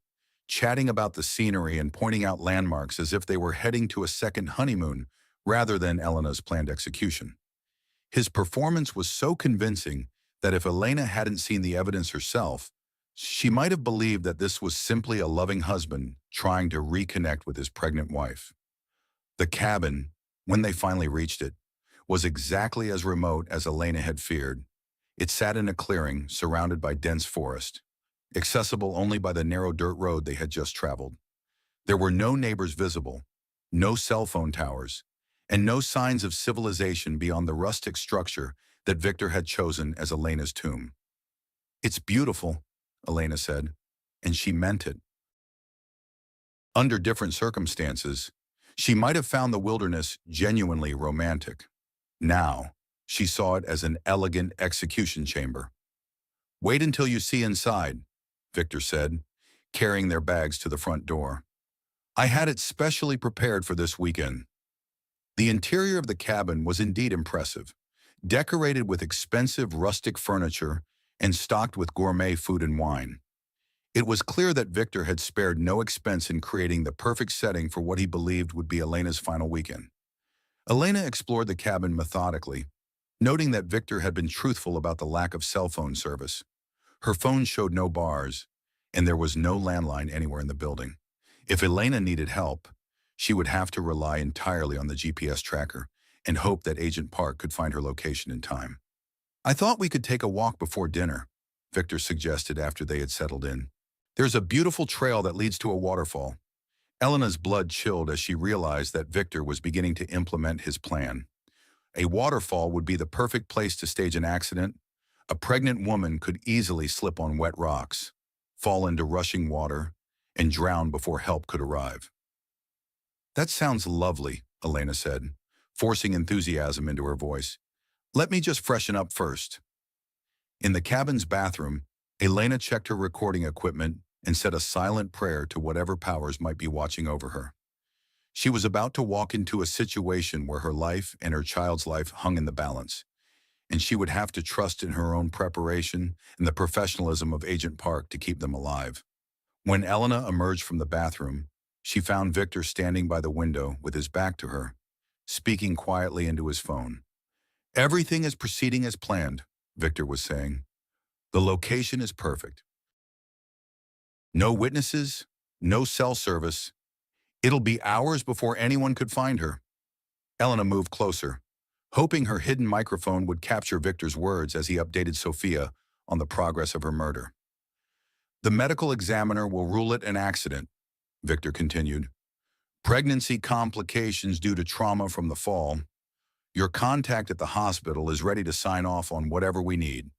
chatting about the scenery and pointing out landmarks as if they were heading to a second honeymoon rather than Elena's planned execution. His performance was so convincing that if Elena hadn't seen the evidence herself, she might have believed that this was simply a loving husband trying to reconnect with his pregnant wife. The cabin, when they finally reached it, was exactly as remote as Elena had feared. It sat in a clearing surrounded by dense forest, accessible only by the narrow dirt road they had just traveled. There were no neighbors visible, no cell phone towers, and no signs of civilization beyond the rustic structure that Victor had chosen as Elena's tomb. "It's beautiful," Elena said, and she meant it. Under different circumstances, she might have found the wilderness genuinely romantic. Now, she saw it as an elegant execution chamber. "Wait until you see inside," Victor said, carrying their bags to the front door. "I had it specially prepared for this weekend." The interior of the cabin was indeed impressive, decorated with expensive rustic furniture and stocked with gourmet food and wine. It was clear that Victor had spared no expense in creating the perfect setting for what he believed would be Elena's final weekend. Elena explored the cabin methodically, noting that Victor had been truthful about the lack of cell phone service. Her phone showed no bars, and there was no landline anywhere in the building. If Elena needed help, she would have to rely entirely on the GPS tracker and hope that Agent Park could find her location in time. "I thought we could take a walk before dinner," Victor suggested after they had settled in. "There's a beautiful trail that leads to a waterfall." Elena's blood chilled as she realized that Victor was beginning to implement his plan. A waterfall would be the perfect place to stage an accident. A pregnant woman could easily slip on wet rocks, fall into rushing water, and drown before help could arrive. "That sounds lovely," Elena said, forcing enthusiasm into her voice. "Let me just freshen up first." In the cabin's bathroom, Elena checked her recording equipment and said a silent prayer to whatever powers might be watching over her. She was about to walk into a situation where her life and her child's life hung in the balance, and she would have to trust in her own preparation and the professionalism of Agent Park to keep them alive. When Elena emerged from the bathroom, she found Victor standing by the window with his back to her, speaking quietly into his phone. "Everything is proceeding as planned," Victor was saying. "The location is perfect. No witnesses, no cell service. It'll be hours before anyone could find her." Elena moved closer, hoping her hidden microphone would capture Victor's words as he updated Sophia on the progress of her murder. "The medical examiner will rule it an accident," Victor continued. "Pregnancy complications due to trauma from the fall. Your contact at the hospital is ready to sign off on whatever we need."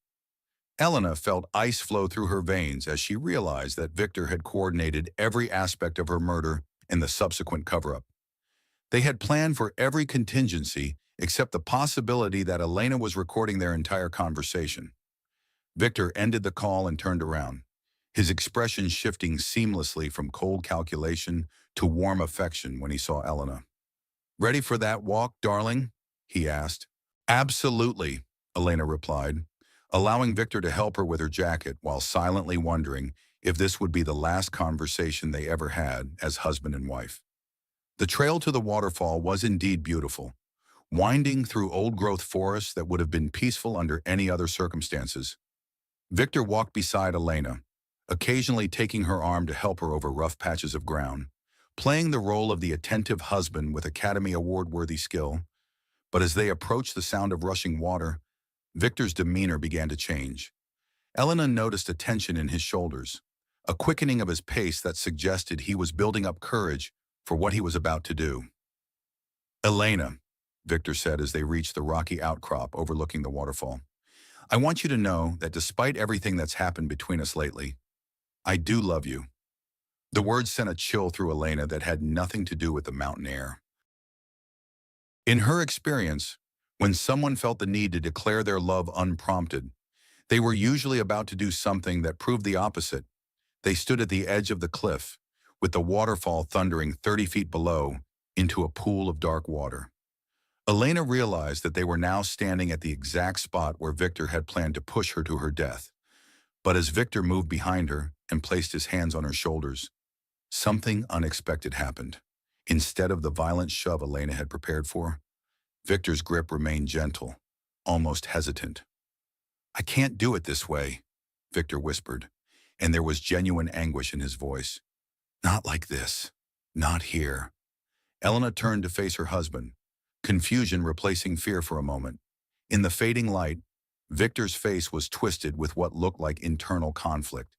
Elena felt ice flow through her veins as she realized that Victor had coordinated every aspect of her murder and the subsequent cover-up. They had planned for every contingency except the possibility that Elena was recording their entire conversation. Victor ended the call and turned around, his expression shifting seamlessly from cold calculation to warm affection when he saw Elena. "Ready for that walk, darling?" he asked. "Absolutely," Elena replied, allowing Victor to help her with her jacket while silently wondering if this would be the last conversation they ever had as husband and wife. The trail to the waterfall was indeed beautiful, winding through old-growth forests that would have been peaceful under any other circumstances. Victor walked beside Elena, occasionally taking her arm to help her over rough patches of ground, playing the role of the attentive husband with Academy Award-worthy skill. But as they approached the sound of rushing water, Victor's demeanor began to change. Elena noticed a tension in his shoulders, a quickening of his pace that suggested he was building up courage for what he was about to do. "Elena," Victor said as they reached the rocky outcrop overlooking the waterfall, "I want you to know that despite everything that's happened between us lately, I do love you." The words sent a chill through Elena that had nothing to do with the mountain air. In her experience, when someone felt the need to declare their love unprompted, they were usually about to do something that proved the opposite. They stood at the edge of the cliff, with the waterfall thundering 30 feet below into a pool of dark water. Elena realized that they were now standing at the exact spot where Victor had planned to push her to her death. But as Victor moved behind her and placed his hands on her shoulders, something unexpected happened. Instead of the violent shove Elena had prepared for, Victor's grip remained gentle, almost hesitant. I can't do it this way, Victor whispered, and there was genuine anguish in his voice. Not like this. Not here. Elena turned to face her husband, confusion replacing fear for a moment. In the fading light, Victor's face was twisted with what looked like internal conflict,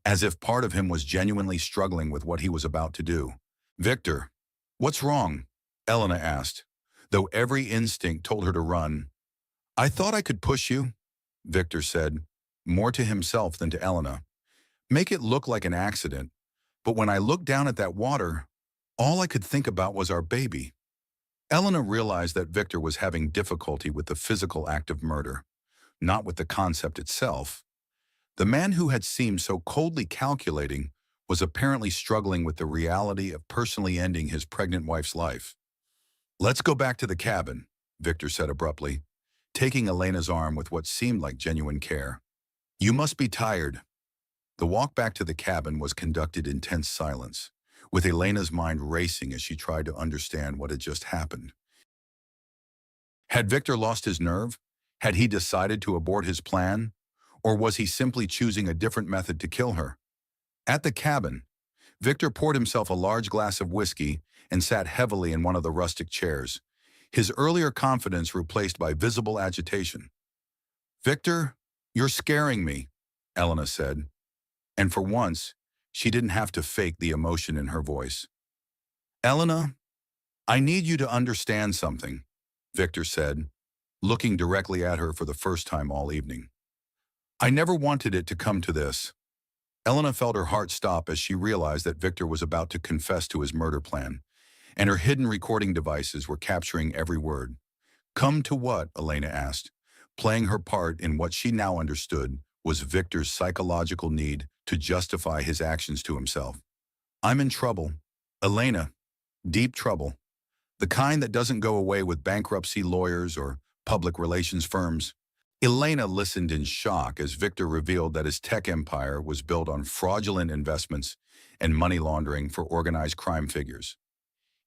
as if part of him was genuinely struggling with what he was about to do. Victor, what's wrong? Elena asked, though every instinct told her to run. I thought I could push you, Victor said, more to himself than to Elena. Make it look like an accident, but when I looked down at that water, all I could think about was our baby. Elena realized that Victor was having difficulty with the physical act of murder, not with the concept itself. The man who had seemed so coldly calculating was apparently struggling with the reality of personally ending his pregnant wife's life. Let's go back to the cabin, Victor said abruptly, taking Elena's arm with what seemed like genuine care. You must be tired. The walk back to the cabin was conducted in tense silence, with Elena's mind racing as she tried to understand what had just happened. Had Victor lost his nerve? Had he decided to abort his plan? Or was he simply choosing a different method to kill her? At the cabin, Victor poured himself a large glass of whiskey and sat heavily in one of the rustic chairs, his earlier confidence replaced by visible agitation. Victor, you're scaring me, Elena said, and for once, she didn't have to fake the emotion in her voice. Elena, I need you to understand something, Victor said, looking directly at her for the first time all evening. I never wanted it to come to this. Elena felt her heart stop as she realized that Victor was about to confess to his murder plan, and her hidden recording devices were capturing every word. Come to what? Elena asked, playing her part in what she now understood was Victor's psychological need to justify his actions to himself. I'm in trouble. Elena, deep trouble. The kind that doesn't go away with bankruptcy lawyers or public relations firms. Elena listened in shock as Victor revealed that his tech empire was built on fraudulent investments and money laundering for organized crime figures.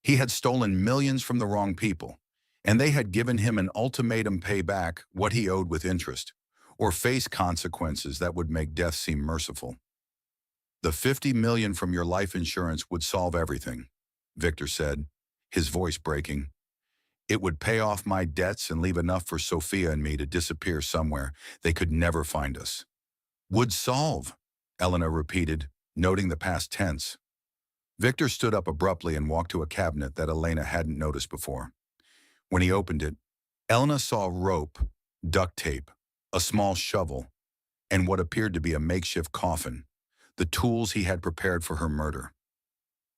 He had stolen millions from the wrong people, and they had given him an ultimatum pay back what he owed with interest, or face consequences that would make death seem merciful. The $50 million from your life insurance would solve everything, Victor said, his voice breaking. It would pay off my debts and leave enough for Sophia and me to disappear somewhere they could never find us. Would solve, Elena repeated, noting the past tense. Victor stood up abruptly and walked to a cabinet that Elena hadn't noticed before. When he opened it, Elena saw rope, duct tape, a small shovel, and what appeared to be a makeshift coffin, the tools he had prepared for her murder.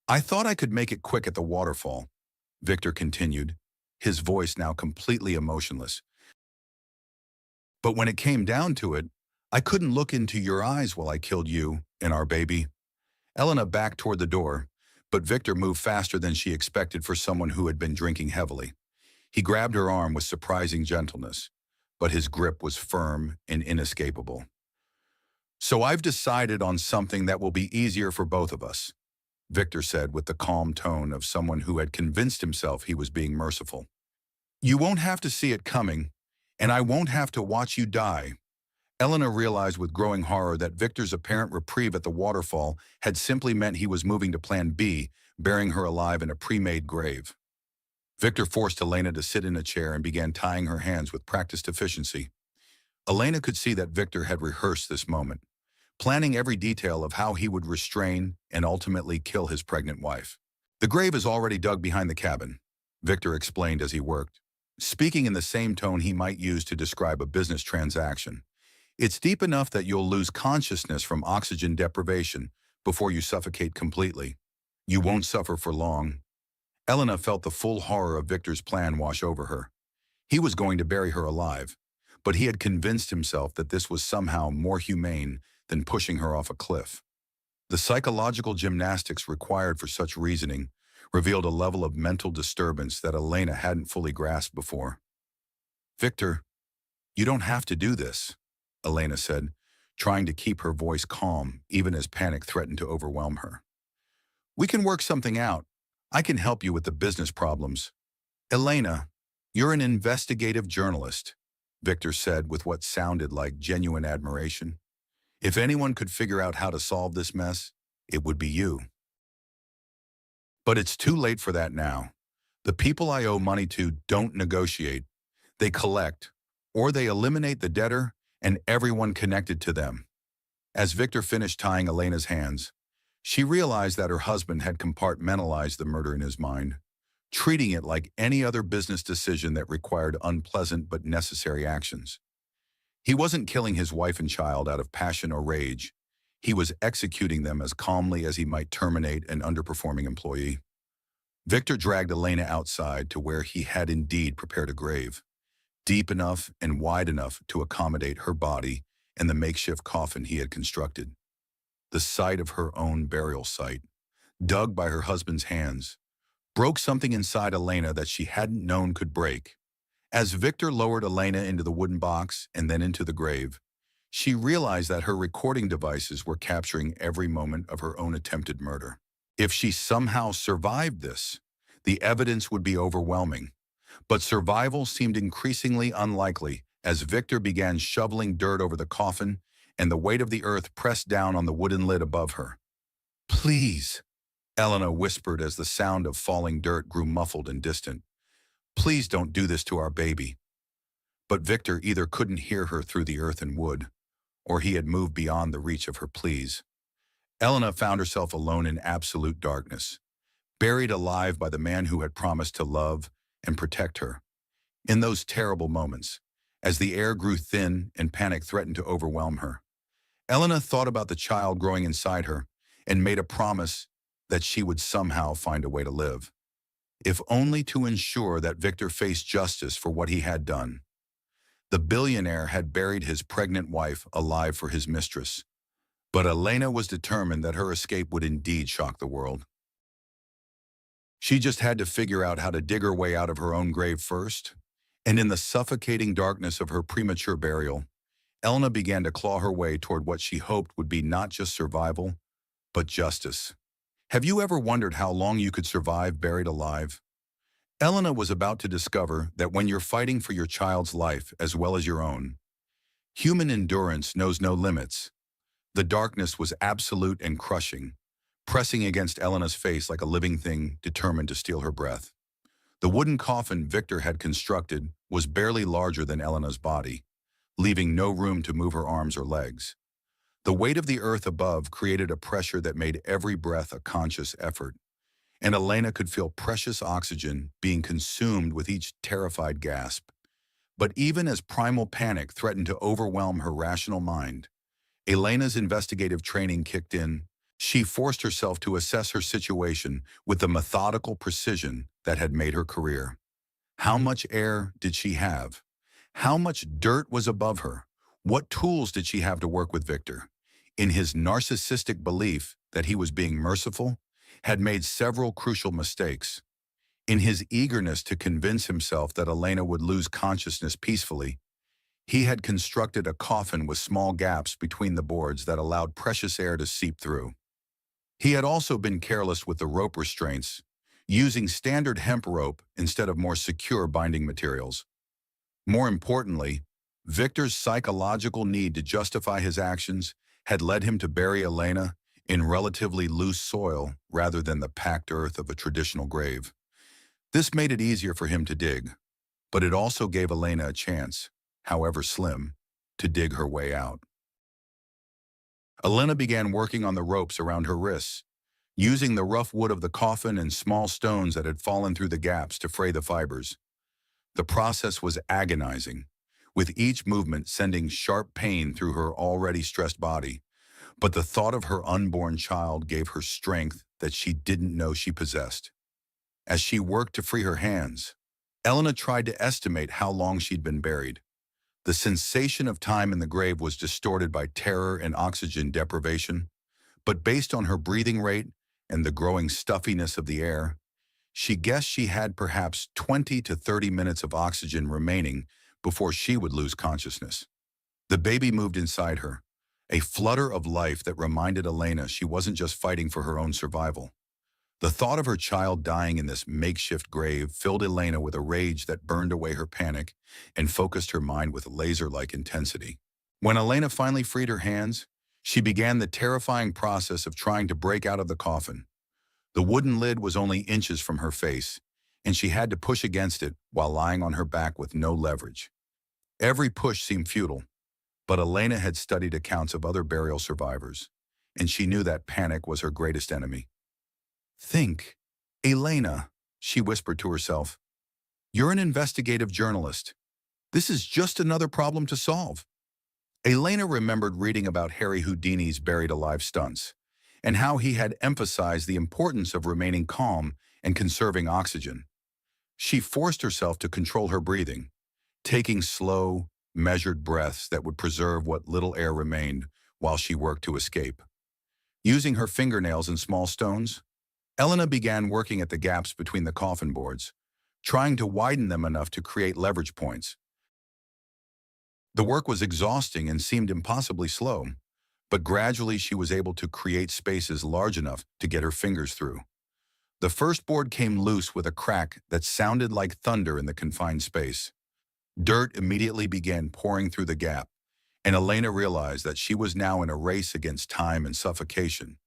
I thought I could make it quick at the waterfall, Victor continued, his voice now completely emotionless. But when it came down to it, I couldn't look into your eyes while I killed you and our baby. Elena backed toward the door, but Victor moved faster than she expected for someone who had been drinking heavily. He grabbed her arm with surprising gentleness, but his grip was firm and inescapable. So I've decided on something that will be easier for both of us, Victor said with the calm tone of someone who had convinced himself he was being merciful. You won't have to see it coming, and I won't have to watch you die. Elena realized with growing horror that Victor's apparent reprieve at the waterfall had simply meant he was moving to Plan B, burying her alive in a pre-made grave. Victor forced Elena to sit in a chair and began tying her hands with practiced efficiency. Elena could see that Victor had rehearsed this moment, planning every detail of how he would restrain and ultimately kill his pregnant wife. The grave is already dug behind the cabin, Victor explained as he worked, speaking in the same tone he might use to describe a business transaction. It's deep enough that you'll lose consciousness from oxygen deprivation before you suffocate completely. You won't suffer for long. Elena felt the full horror of Victor's plan wash over her. He was going to bury her alive, but he had convinced himself that this was somehow more humane than pushing her off a cliff. The psychological gymnastics required for such reasoning revealed a level of mental disturbance that Elena hadn't fully grasped before. Victor, you don't have to do this, Elena said, trying to keep her voice calm even as panic threatened to overwhelm her. We can work something out. I can help you with the business problems. Elena, you're an investigative journalist, Victor said with what sounded like genuine admiration. If anyone could figure out how to solve this mess, it would be you. But it's too late for that now. The people I owe money to don't negotiate. They collect, or they eliminate the debtor and everyone connected to them. As Victor finished tying Elena's hands, she realized that her husband had compartmentalized the murder in his mind, treating it like any other business decision that required unpleasant but necessary actions. He wasn't killing his wife and child out of passion or rage. He was executing them as calmly as he might terminate an underperforming employee. Victor dragged Elena outside to where he had indeed prepared a grave, deep enough and wide enough to accommodate her body and the makeshift coffin he had constructed. The sight of her own burial site, dug by her husband's hands, broke something inside Elena that she hadn't known could break. As Victor lowered Elena into the wooden box and then into the grave, she realized that her recording devices were capturing every moment of her own attempted murder. If she somehow survived this, the evidence would be overwhelming. But survival seemed increasingly unlikely as Victor began shoveling dirt over the coffin and the weight of the earth pressed down on the wooden lid above her. "Please," Elena whispered as the sound of falling dirt grew muffled and distant. "Please don't do this to our baby." But Victor either couldn't hear her through the earth and wood, or he had moved beyond the reach of her pleas. Elena found herself alone in absolute darkness, buried alive by the man who had promised to love and protect her. In those terrible moments, as the air grew thin and panic threatened to overwhelm her, Elena thought about the child growing inside her and made a promise that she would somehow find a way to live, if only to ensure that Victor faced justice for what he had done. The billionaire had buried his pregnant wife alive for his mistress, but Elena was determined that her escape would indeed shock the world. She just had to figure out how to dig her way out of her own grave first, and in the suffocating darkness of her premature burial, Elena began to claw her way toward what she hoped would be not just survival, but justice. Have you ever wondered how long you could survive buried alive? Elena was about to discover that when you're fighting for your child's life as well as your own, human endurance knows no limits. The darkness was absolute and crushing, pressing against Elena's face like a living thing determined to steal her breath. The wooden coffin Victor had constructed was barely larger than Elena's body, leaving no room to move her arms or legs. The weight of the earth above created a pressure that made every breath a conscious effort, and Elena could feel precious oxygen being consumed with each terrified gasp. But even as primal panic threatened to overwhelm her rational mind, Elena's investigative training kicked in. She forced herself to assess her situation with the methodical precision that had made her career. How much air did she have? How much dirt was above her? What tools did she have to work with Victor? In his narcissistic belief that he was being merciful, had made several crucial mistakes. In his eagerness to convince himself that Elena would lose consciousness peacefully, he had constructed a coffin with small gaps between the boards that allowed precious air to seep through. He had also been careless with the rope restraints, using standard hemp rope instead of more secure binding materials. More importantly, Victor's psychological need to justify his actions had led him to bury Elena in relatively loose soil rather than the packed earth of a traditional grave. This made it easier for him to dig, but it also gave Elena a chance, however slim, to dig her way out. Elena began working on the ropes around her wrists, using the rough wood of the coffin and small stones that had fallen through the gaps to fray the fibers. The process was agonizing, with each movement sending sharp pain through her already stressed body, but the thought of her unborn child gave her strength that she didn't know she possessed. As she worked to free her hands, Elena tried to estimate how long she'd been buried. The sensation of time in the grave was distorted by terror and oxygen deprivation, but based on her breathing rate and the growing stuffiness of the air, she guessed she had perhaps 20 to 30 minutes of oxygen remaining before she would lose consciousness. The baby moved inside her, a flutter of life that reminded Elena she wasn't just fighting for her own survival. The thought of her child dying in this makeshift grave filled Elena with a rage that burned away her panic and focused her mind with laser-like intensity. When Elena finally freed her hands, she began the terrifying process of trying to break out of the coffin. The wooden lid was only inches from her face, and she had to push against it while lying on her back with no leverage. Every push seemed futile, but Elena had studied accounts of other burial survivors, and she knew that panic was her greatest enemy. Think, Elena, she whispered to herself. You're an investigative journalist. This is just another problem to solve. Elena remembered reading about Harry Houdini's buried alive stunts and how he had emphasized the importance of remaining calm and conserving oxygen. She forced herself to control her breathing, taking slow, measured breaths that would preserve what little air remained while she worked to escape. Using her fingernails and small stones, Elena began working at the gaps between the coffin boards, trying to widen them enough to create leverage points. The work was exhausting and seemed impossibly slow, but gradually she was able to create spaces large enough to get her fingers through. The first board came loose with a crack that sounded like thunder in the confined space. Dirt immediately began pouring through the gap, and Elena realized that she was now in a race against time and suffocation.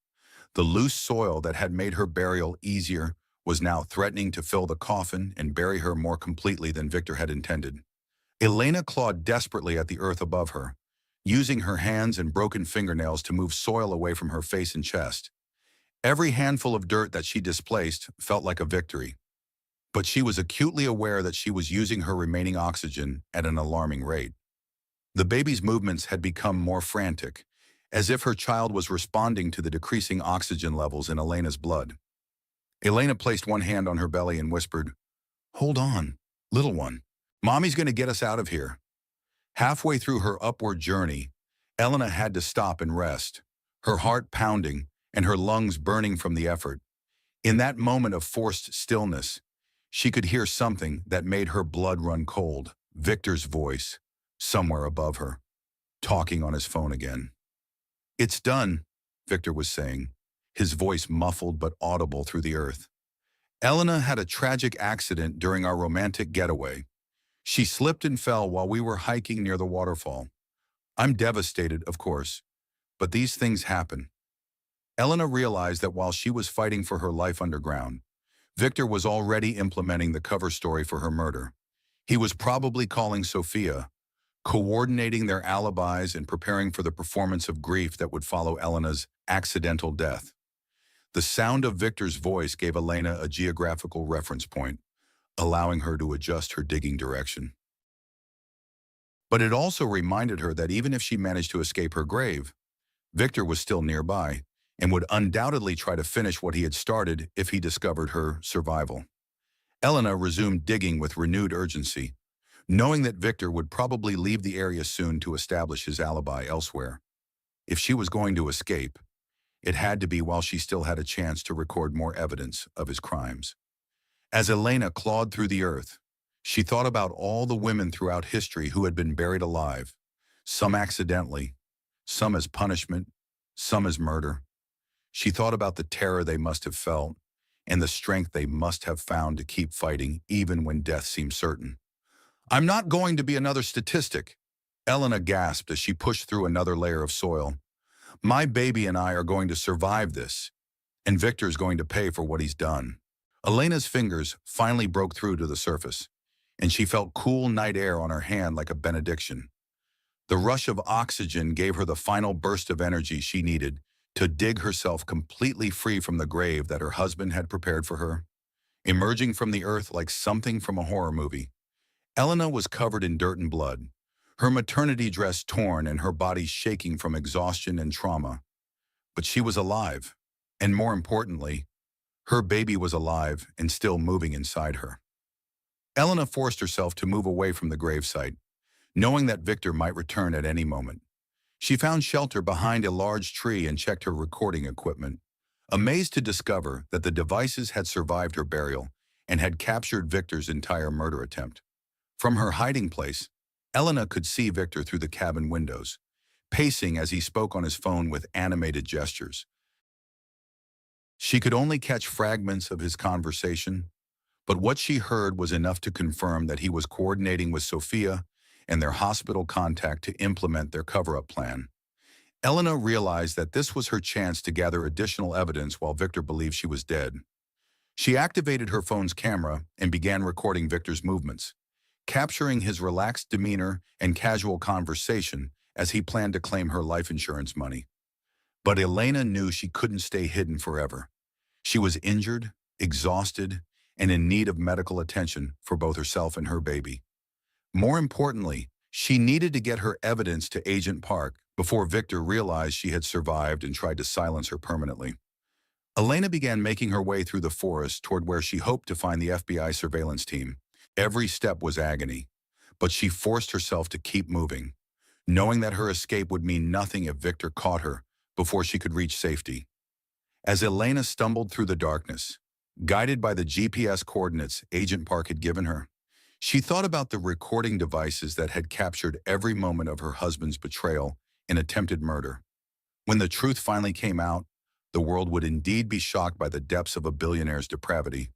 The loose soil that had made her burial easier was now threatening to fill the coffin and bury her more completely than Victor had intended. Elena clawed desperately at the earth above her, using her hands and broken fingernails to move soil away from her face and chest. Every handful of dirt that she displaced felt like a victory, but she was acutely aware that she was using her remaining oxygen at an alarming rate. The baby's movements had become more frantic, as if her child was responding to the decreasing oxygen levels in Elena's blood. Elena placed one hand on her belly and whispered, "Hold on, little one. Mommy's going to get us out of here." Halfway through her upward journey, Elena had to stop and rest, her heart pounding and her lungs burning from the effort. In that moment of forced stillness, she could hear something that made her blood run cold. Victor's voice, somewhere above her, talking on his phone again. "It's done," Victor was saying, his voice muffled but audible through the earth. "Elena had a tragic accident during our romantic getaway. She slipped and fell while we were hiking near the waterfall. I'm devastated, of course, but these things happen." Elena realized that while she was fighting for her life underground, Victor was already implementing the cover story for her murder. He was probably calling Sophia, coordinating their alibis and preparing for the performance of grief that would follow Elena's accidental death. The sound of Victor's voice gave Elena a geographical reference point, allowing her to adjust her digging direction. But it also reminded her that even if she managed to escape her grave, Victor was still nearby and would undoubtedly try to finish what he had started if he discovered her survival. Elena resumed digging with renewed urgency, knowing that Victor would probably leave the area soon to establish his alibi elsewhere. If she was going to escape, it had to be while she still had a chance to record more evidence of his crimes. As Elena clawed through the earth, she thought about all the women throughout history who had been buried alive, some accidentally, some as punishment, some as murder. She thought about the terror they must have felt and the strength they must have found to keep fighting even when death seemed certain. "I'm not going to be another statistic," Elena gasped as she pushed through another layer of soil. "My baby and I are going to survive this, and Victor's going to pay for what he's done." Elena's fingers finally broke through to the surface, and she felt cool night air on her hand like a benediction. The rush of oxygen gave her the final burst of energy she needed to dig herself completely free from the grave that her husband had prepared for her. Emerging from the earth like something from a horror movie, Elena was covered in dirt and blood, her maternity dress torn and her body shaking from exhaustion and trauma. But she was alive, and more importantly, her baby was alive and still moving inside her. Elena forced herself to move away from the gravesite, knowing that Victor might return at any moment. She found shelter behind a large tree and checked her recording equipment, amazed to discover that the devices had survived her burial and had captured Victor's entire murder attempt. From her hiding place, Elena could see Victor through the cabin windows, pacing as he spoke on his phone with animated gestures. She could only catch fragments of his conversation, but what she heard was enough to confirm that he was coordinating with Sophia and their hospital contact to implement their cover-up plan. Elena realized that this was her chance to gather additional evidence while Victor believed she was dead. She activated her phone's camera and began recording Victor's movements, capturing his relaxed demeanor and casual conversation as he planned to claim her life insurance money. But Elena knew she couldn't stay hidden forever. She was injured, exhausted, and in need of medical attention for both herself and her baby. More importantly, she needed to get her evidence to Agent Park before Victor realized she had survived and tried to silence her permanently. Elena began making her way through the forest toward where she hoped to find the FBI surveillance team. Every step was agony, but she forced herself to keep moving, knowing that her escape would mean nothing if Victor caught her before she could reach safety. As Elena stumbled through the darkness, guided by the GPS coordinates Agent Park had given her, she thought about the recording devices that had captured every moment of her husband's betrayal and attempted murder. When the truth finally came out, the world would indeed be shocked by the depths of a billionaire's depravity.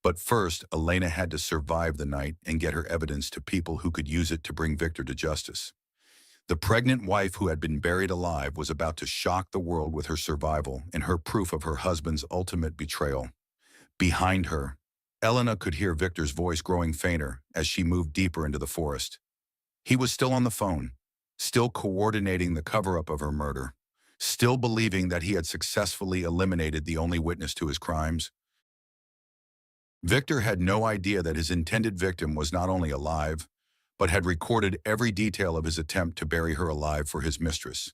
But first, Elena had to survive the night and get her evidence to people who could use it to bring Victor to justice. The pregnant wife who had been buried alive was about to shock the world with her survival and her proof of her husband's ultimate betrayal. Behind her, Elena could hear Victor's voice growing fainter as she moved deeper into the forest. He was still on the phone, still coordinating the cover-up of her murder, still believing that he had successfully eliminated the only witness to his crimes. Victor had no idea that his intended victim was not only alive, but had recorded every detail of his attempt to bury her alive for his mistress.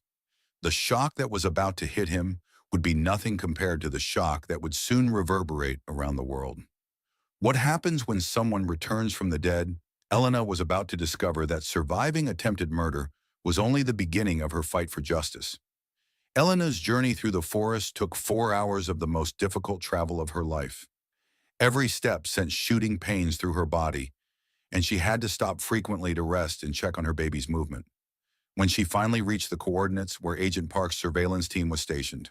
The shock that was about to hit him would be nothing compared to the shock that would soon reverberate around the world. What happens when someone returns from the dead? Elena was about to discover that surviving attempted murder was only the beginning of her fight for justice. Elena's journey through the forest took 4 hours of the most difficult travel of her life. Every step sent shooting pains through her body, and she had to stop frequently to rest and check on her baby's movement. When she finally reached the coordinates where Agent Park's surveillance team was stationed,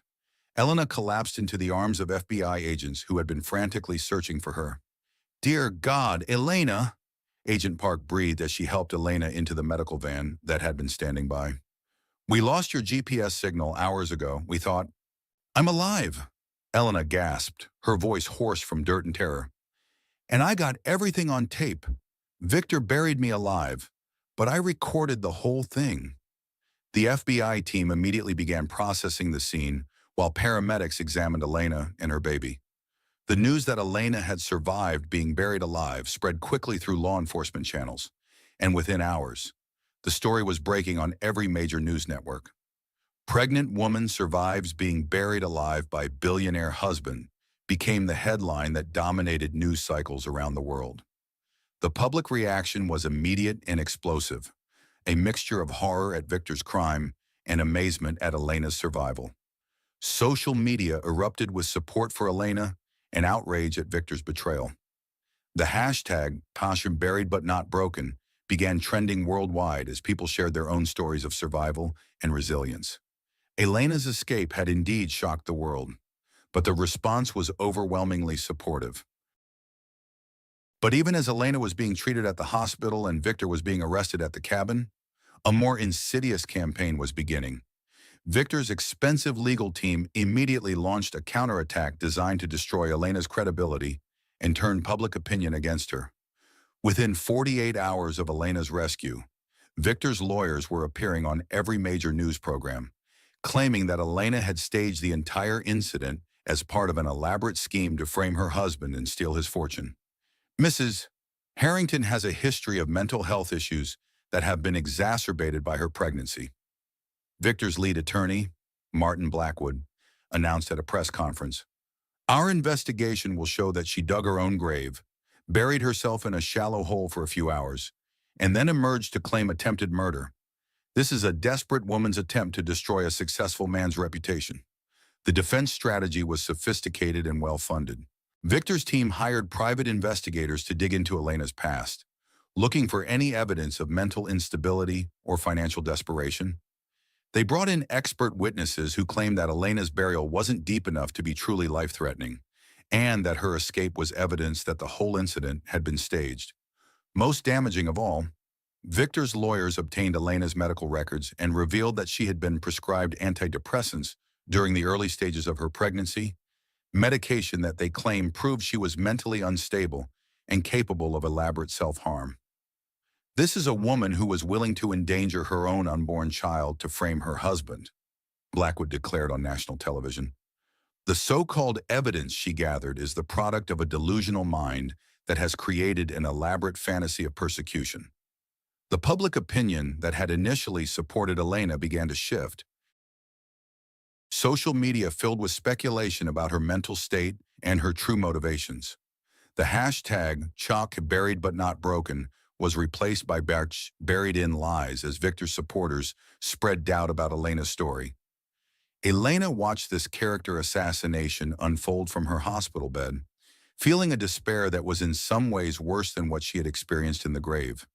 Elena collapsed into the arms of FBI agents who had been frantically searching for her. "Dear God, Elena!" Agent Park breathed as she helped Elena into the medical van that had been standing by. "We lost your GPS signal hours ago. We thought—" "I'm alive!" Elena gasped, her voice hoarse from dirt and terror. "And I got everything on tape. Victor buried me alive, but I recorded the whole thing." The FBI team immediately began processing the scene while paramedics examined Elena and her baby. The news that Elena had survived being buried alive spread quickly through law enforcement channels, and within hours, the story was breaking on every major news network. "Pregnant woman survives being buried alive by billionaire husband" became the headline that dominated news cycles around the world. The public reaction was immediate and explosive, a mixture of horror at Victor's crime and amazement at Elena's survival. Social media erupted with support for Elena and outrage at Victor's betrayal. The hashtag #buried but not broken began trending worldwide as people shared their own stories of survival and resilience. Elena's escape had indeed shocked the world, but the response was overwhelmingly supportive. But even as Elena was being treated at the hospital and Victor was being arrested at the cabin, a more insidious campaign was beginning. Victor's expensive legal team immediately launched a counterattack designed to destroy Elena's credibility and turn public opinion against her. Within 48 hours of Elena's rescue, Victor's lawyers were appearing on every major news program, claiming that Elena had staged the entire incident as part of an elaborate scheme to frame her husband and steal his fortune. Mrs. Harrington has a history of mental health issues that have been exacerbated by her pregnancy. Victor's lead attorney, Martin Blackwood, announced at a press conference, "Our investigation will show that she dug her own grave, buried herself in a shallow hole for a few hours, and then emerged to claim attempted murder. This is a desperate woman's attempt to destroy a successful man's reputation." The defense strategy was sophisticated and well-funded. Victor's team hired private investigators to dig into Elena's past, looking for any evidence of mental instability or financial desperation. They brought in expert witnesses who claimed that Elena's burial wasn't deep enough to be truly life-threatening, and that her escape was evidence that the whole incident had been staged. Most damaging of all, Victor's lawyers obtained Elena's medical records and revealed that she had been prescribed antidepressants during the early stages of her pregnancy, medication that they claim proved she was mentally unstable and capable of elaborate self-harm. This is a woman who was willing to endanger her own unborn child to frame her husband, Blackwood declared on national television. The so-called evidence she gathered is the product of a delusional mind that has created an elaborate fantasy of persecution. The public opinion that had initially supported Elena began to shift. Social media filled with speculation about her mental state and her true motivations. The hashtag Chalk buried but not broken was replaced by buried in lies as Victor's supporters spread doubt about Elena's story. Elena watched this character assassination unfold from her hospital bed, feeling a despair that was in some ways worse than what she had experienced in the grave.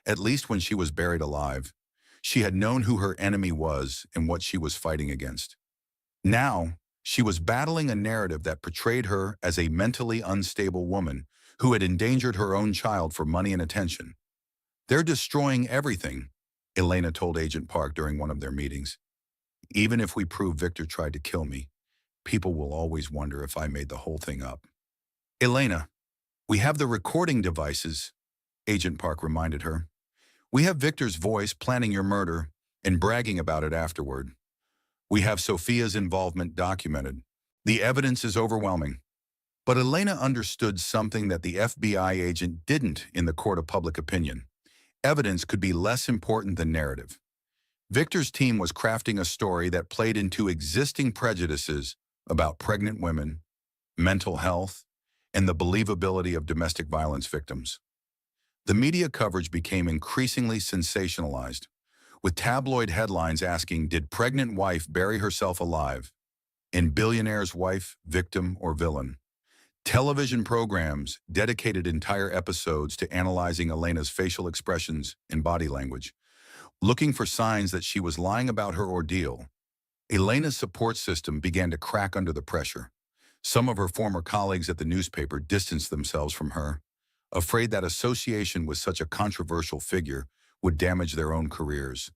At least when she was buried alive, she had known who her enemy was and what she was fighting against. Now, she was battling a narrative that portrayed her as a mentally unstable woman who had endangered her own child for money and attention. "They're destroying everything," Elena told Agent Park during one of their meetings. "Even if we prove Victor tried to kill me, people will always wonder if I made the whole thing up." "Elena, we have the recording devices," Agent Park reminded her. "We have Victor's voice planning your murder and bragging about it afterward. We have Sophia's involvement documented. The evidence is overwhelming." But Elena understood something that the FBI agent didn't in the court of public opinion. Evidence could be less important than narrative. Victor's team was crafting a story that played into existing prejudices about pregnant women, mental health, and the believability of domestic violence victims. The media coverage became increasingly sensationalized, with tabloid headlines asking, "Did pregnant wife bury herself alive?" In Billionaire's wife, victim, or villain? Television programs dedicated entire episodes to analyzing Elena's facial expressions and body language, looking for signs that she was lying about her ordeal. Elena's support system began to crack under the pressure. Some of her former colleagues at the newspaper distanced themselves from her, afraid that association with such a controversial figure would damage their own careers.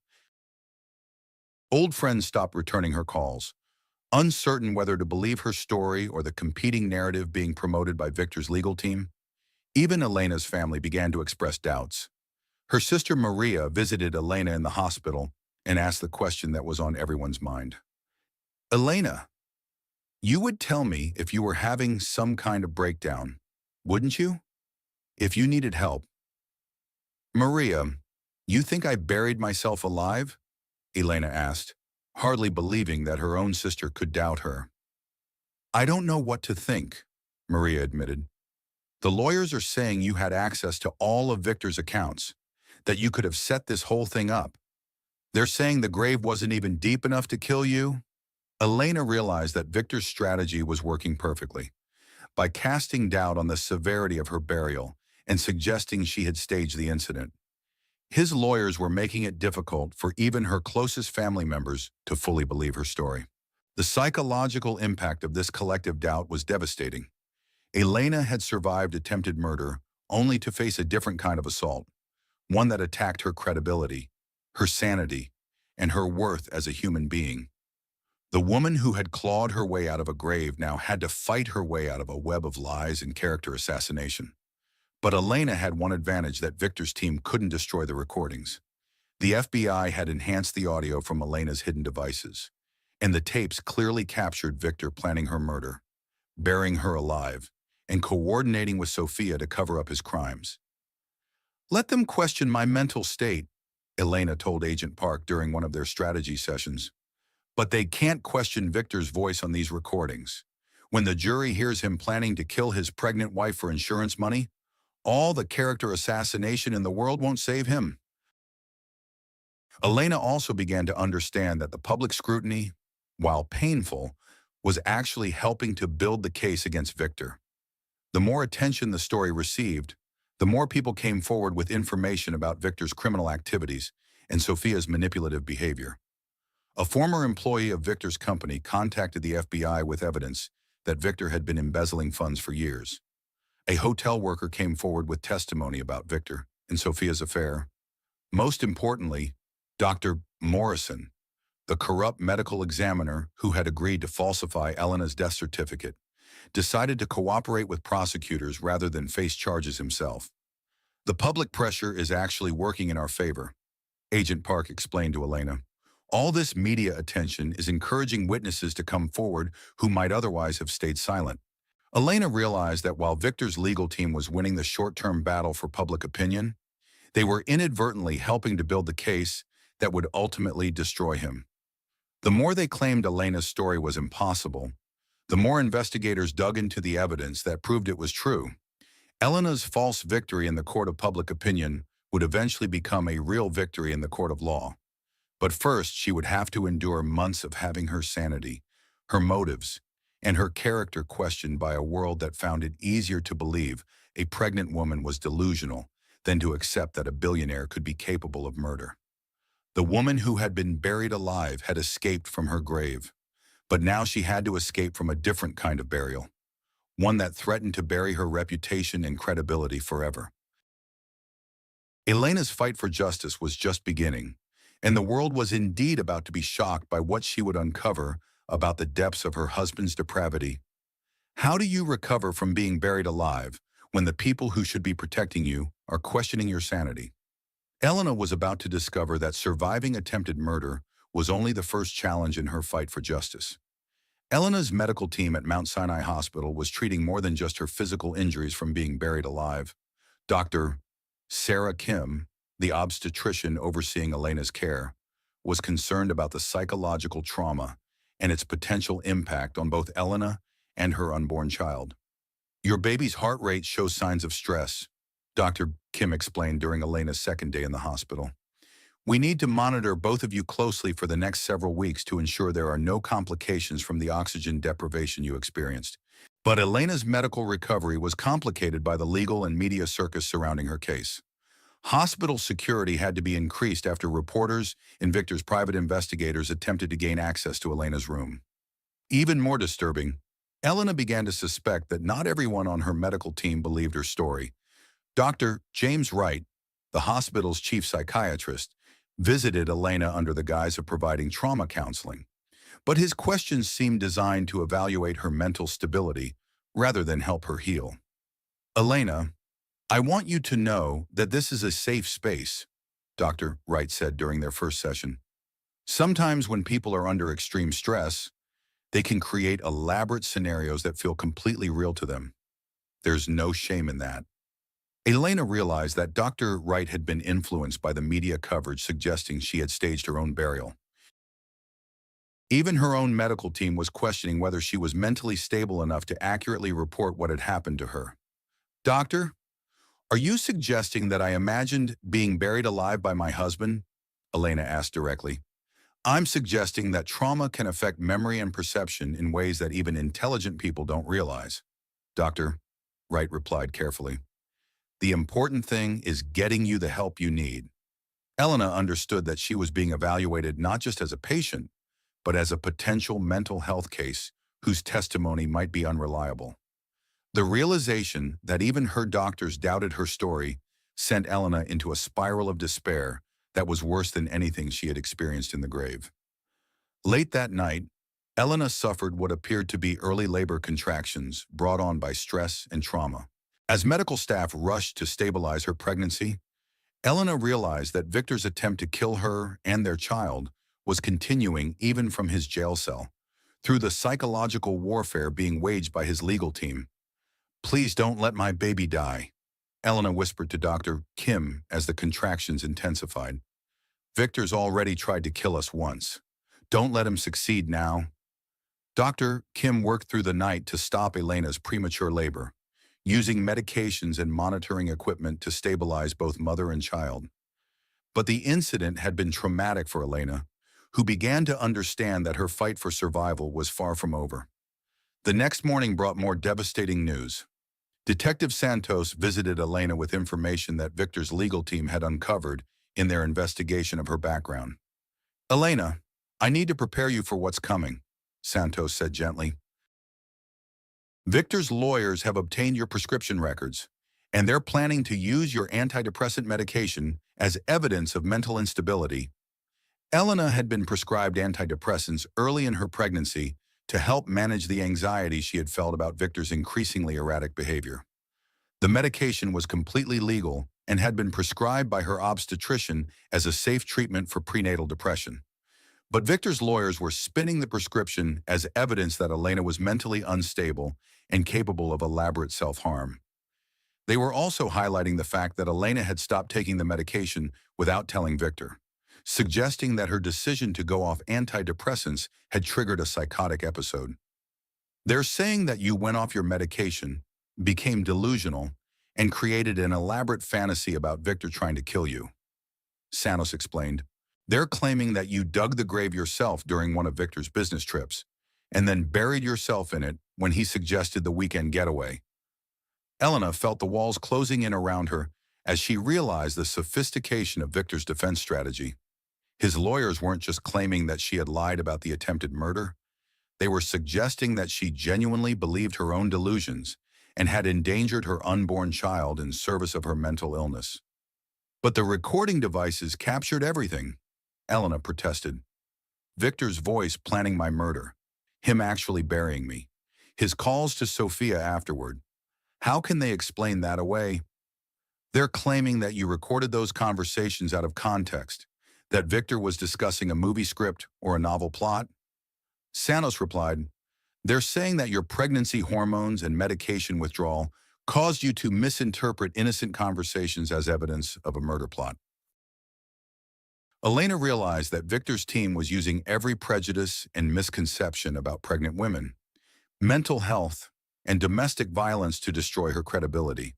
Old friends stopped returning her calls, uncertain whether to believe her story or the competing narrative being promoted by Victor's legal team. Even Elena's family began to express doubts. Her sister Maria visited Elena in the hospital and asked the question that was on everyone's mind. "Elena, you would tell me if you were having some kind of breakdown, wouldn't you? If you needed help." "Maria, you think I buried myself alive?" Elena asked, hardly believing that her own sister could doubt her. "I don't know what to think," Maria admitted. "The lawyers are saying you had access to all of Victor's accounts, that you could have set this whole thing up. They're saying the grave wasn't even deep enough to kill you." Elena realized that Victor's strategy was working perfectly. By casting doubt on the severity of her burial and suggesting she had staged the incident, his lawyers were making it difficult for even her closest family members to fully believe her story. The psychological impact of this collective doubt was devastating. Elena had survived attempted murder only to face a different kind of assault, one that attacked her credibility, her sanity, and her worth as a human being. The woman who had clawed her way out of a grave now had to fight her way out of a web of lies and character assassination. But Elena had one advantage that Victor's team couldn't destroy the recordings. The FBI had enhanced the audio from Elena's hidden devices, and the tapes clearly captured Victor planning her murder, burying her alive, and coordinating with Sophia to cover up his crimes. "Let them question my mental state," Elena told Agent Park during one of their strategy sessions. "But they can't question Victor's voice on these recordings. When the jury hears him planning to kill his pregnant wife for insurance money, all the character assassination in the world won't save him." Elena also began to understand that the public scrutiny, while painful, was actually helping to build the case against Victor. The more attention the story received, the more people came forward with information about Victor's criminal activities and Sophia's manipulative behavior. A former employee of Victor's company contacted the FBI with evidence that Victor had been embezzling funds for years. A hotel worker came forward with testimony about Victor and Sophia's affair. Most importantly, Dr. Morrison, the corrupt medical examiner who had agreed to falsify Elena's death certificate, decided to cooperate with prosecutors rather than face charges himself. The public pressure is actually working in our favor, Agent Park explained to Elena. All this media attention is encouraging witnesses to come forward who might otherwise have stayed silent. Elena realized that while Victor's legal team was winning the short-term battle for public opinion, they were inadvertently helping to build the case that would ultimately destroy him. The more they claimed Elena's story was impossible, the more investigators dug into the evidence that proved it was true. Elena's false victory in the court of public opinion would eventually become a real victory in the court of law. But first, she would have to endure months of having her sanity, her motives, and her character questioned by a world that found it easier to believe a pregnant woman was delusional than to accept that a billionaire could be capable of murder. The woman who had been buried alive had escaped from her grave, but now she had to escape from a different kind of burial, one that threatened to bury her reputation and credibility forever. Elena's fight for justice was just beginning, and the world was indeed about to be shocked by what she would uncover about the depths of her husband's depravity. How do you recover from being buried alive when the people who should be protecting you are questioning your sanity? Elena was about to discover that surviving attempted murder was only the first challenge in her fight for justice. Elena's medical team at Mount Sinai Hospital was treating more than just her physical injuries from being buried alive. Dr. Sarah Kim, the obstetrician overseeing Elena's care, was concerned about the psychological trauma and its potential impact on both Elena and her unborn child. Your baby's heart rate shows signs of stress, Dr. Kim explained during Elena's second day in the hospital. We need to monitor both of you closely for the next several weeks to ensure there are no complications from the oxygen deprivation you experienced. But Elena's medical recovery was complicated by the legal and media circus surrounding her case. Hospital security had to be increased after reporters and Victor's private investigators attempted to gain access to Elena's room. Even more disturbing, Elena began to suspect that not everyone on her medical team believed her story. Dr. James Wright, the hospital's chief psychiatrist, visited Elena under the guise of providing trauma counseling, but his questions seemed designed to evaluate her mental stability rather than help her heal. Elena, I want you to know that this is a safe space, Dr. Wright said during their first session. Sometimes when people are under extreme stress, they can create elaborate scenarios that feel completely real to them. There's no shame in that. Elena realized that Dr. Wright had been influenced by the media coverage suggesting she had staged her own burial. Even her own medical team was questioning whether she was mentally stable enough to accurately report what had happened to her. Doctor, are you suggesting that I imagined being buried alive by my husband? Elena asked directly. I'm suggesting that trauma can affect memory and perception in ways that even intelligent people don't realize. Dr. Wright replied carefully. The important thing is getting you the help you need. Elena understood that she was being evaluated not just as a patient, but as a potential mental health case whose testimony might be unreliable. The realization that even her doctors doubted her story sent Elena into a spiral of despair that was worse than anything she had experienced in the grave. Late that night, Elena suffered what appeared to be early labor contractions brought on by stress and trauma. As medical staff rushed to stabilize her pregnancy, Elena realized that Victor's attempt to kill her and their child was continuing even from his jail cell, through the psychological warfare being waged by his legal team. Please don't let my baby die, Elena whispered to Dr. Kim as the contractions intensified. Victor's already tried to kill us once. Don't let him succeed now. Dr. Kim worked through the night to stop Elena's premature labor, using medications and monitoring equipment to stabilize both mother and child. But the incident had been traumatic for Elena, who began to understand that her fight for survival was far from over. The next morning brought more devastating news. Detective Santos visited Elena with information that Victor's legal team had uncovered in their investigation of her background. Elena, I need to prepare you for what's coming, Santos said gently. Victor's lawyers have obtained your prescription records, and they're planning to use your antidepressant medication as evidence of mental instability. Elena had been prescribed antidepressants early in her pregnancy to help manage the anxiety she had felt about Victor's increasingly erratic behavior. The medication was completely legal and had been prescribed by her obstetrician as a safe treatment for prenatal depression. But Victor's lawyers were spinning the prescription as evidence that Elena was mentally unstable and capable of elaborate self-harm. They were also highlighting the fact that Elena had stopped taking the medication without telling Victor, suggesting that her decision to go off antidepressants had triggered a psychotic episode. They're saying that you went off your medication, became delusional, and created an elaborate fantasy about Victor trying to kill you, Santos explained. They're claiming that you dug the grave yourself during one of Victor's business trips, and then buried yourself in it when he suggested the weekend getaway. Elena felt the walls closing in around her as she realized the sophistication of Victor's defense strategy. His lawyers weren't just claiming that she had lied about the attempted murder. They were suggesting that she genuinely believed her own delusions and had endangered her unborn child in service of her mental illness. But the recording devices captured everything, Elena protested. Victor's voice planning my murder, him actually burying me, his calls to Sophia afterward. How can they explain that away? They're claiming that you recorded those conversations out of context, that Victor was discussing a movie script or a novel plot. Santos replied, they're saying that your pregnancy hormones and medication withdrawal caused you to misinterpret innocent conversations as evidence of a murder plot. Elena realized that Victor's team was using every prejudice and misconception about pregnant women, mental health, and domestic violence to destroy her credibility.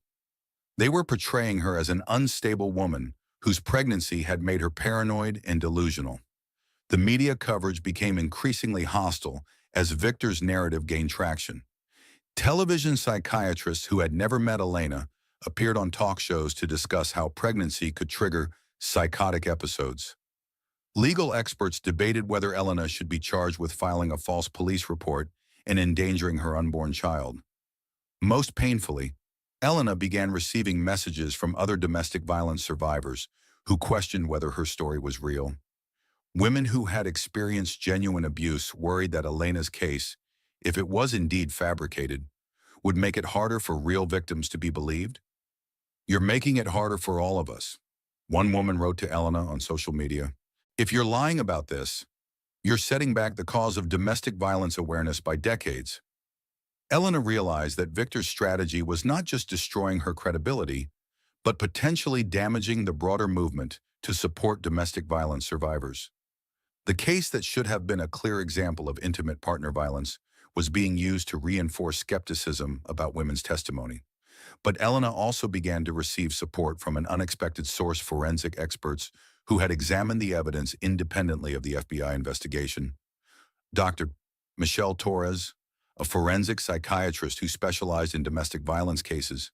They were portraying her as an unstable woman whose pregnancy had made her paranoid and delusional. The media coverage became increasingly hostile as Victor's narrative gained traction. Television psychiatrists who had never met Elena appeared on talk shows to discuss how pregnancy could trigger psychotic episodes. Legal experts debated whether Elena should be charged with filing a false police report and endangering her unborn child. Most painfully, Elena began receiving messages from other domestic violence survivors who questioned whether her story was real. Women who had experienced genuine abuse worried that Elena's case, if it was indeed fabricated, would make it harder for real victims to be believed. You're making it harder for all of us, one woman wrote to Elena on social media. If you're lying about this, you're setting back the cause of domestic violence awareness by decades. Elena realized that Victor's strategy was not just destroying her credibility, but potentially damaging the broader movement to support domestic violence survivors. The case that should have been a clear example of intimate partner violence was being used to reinforce skepticism about women's testimony. But Elena also began to receive support from an unexpected source, forensic experts who had examined the evidence independently of the FBI investigation. Dr. Michelle Torres, a forensic psychiatrist who specialized in domestic violence cases,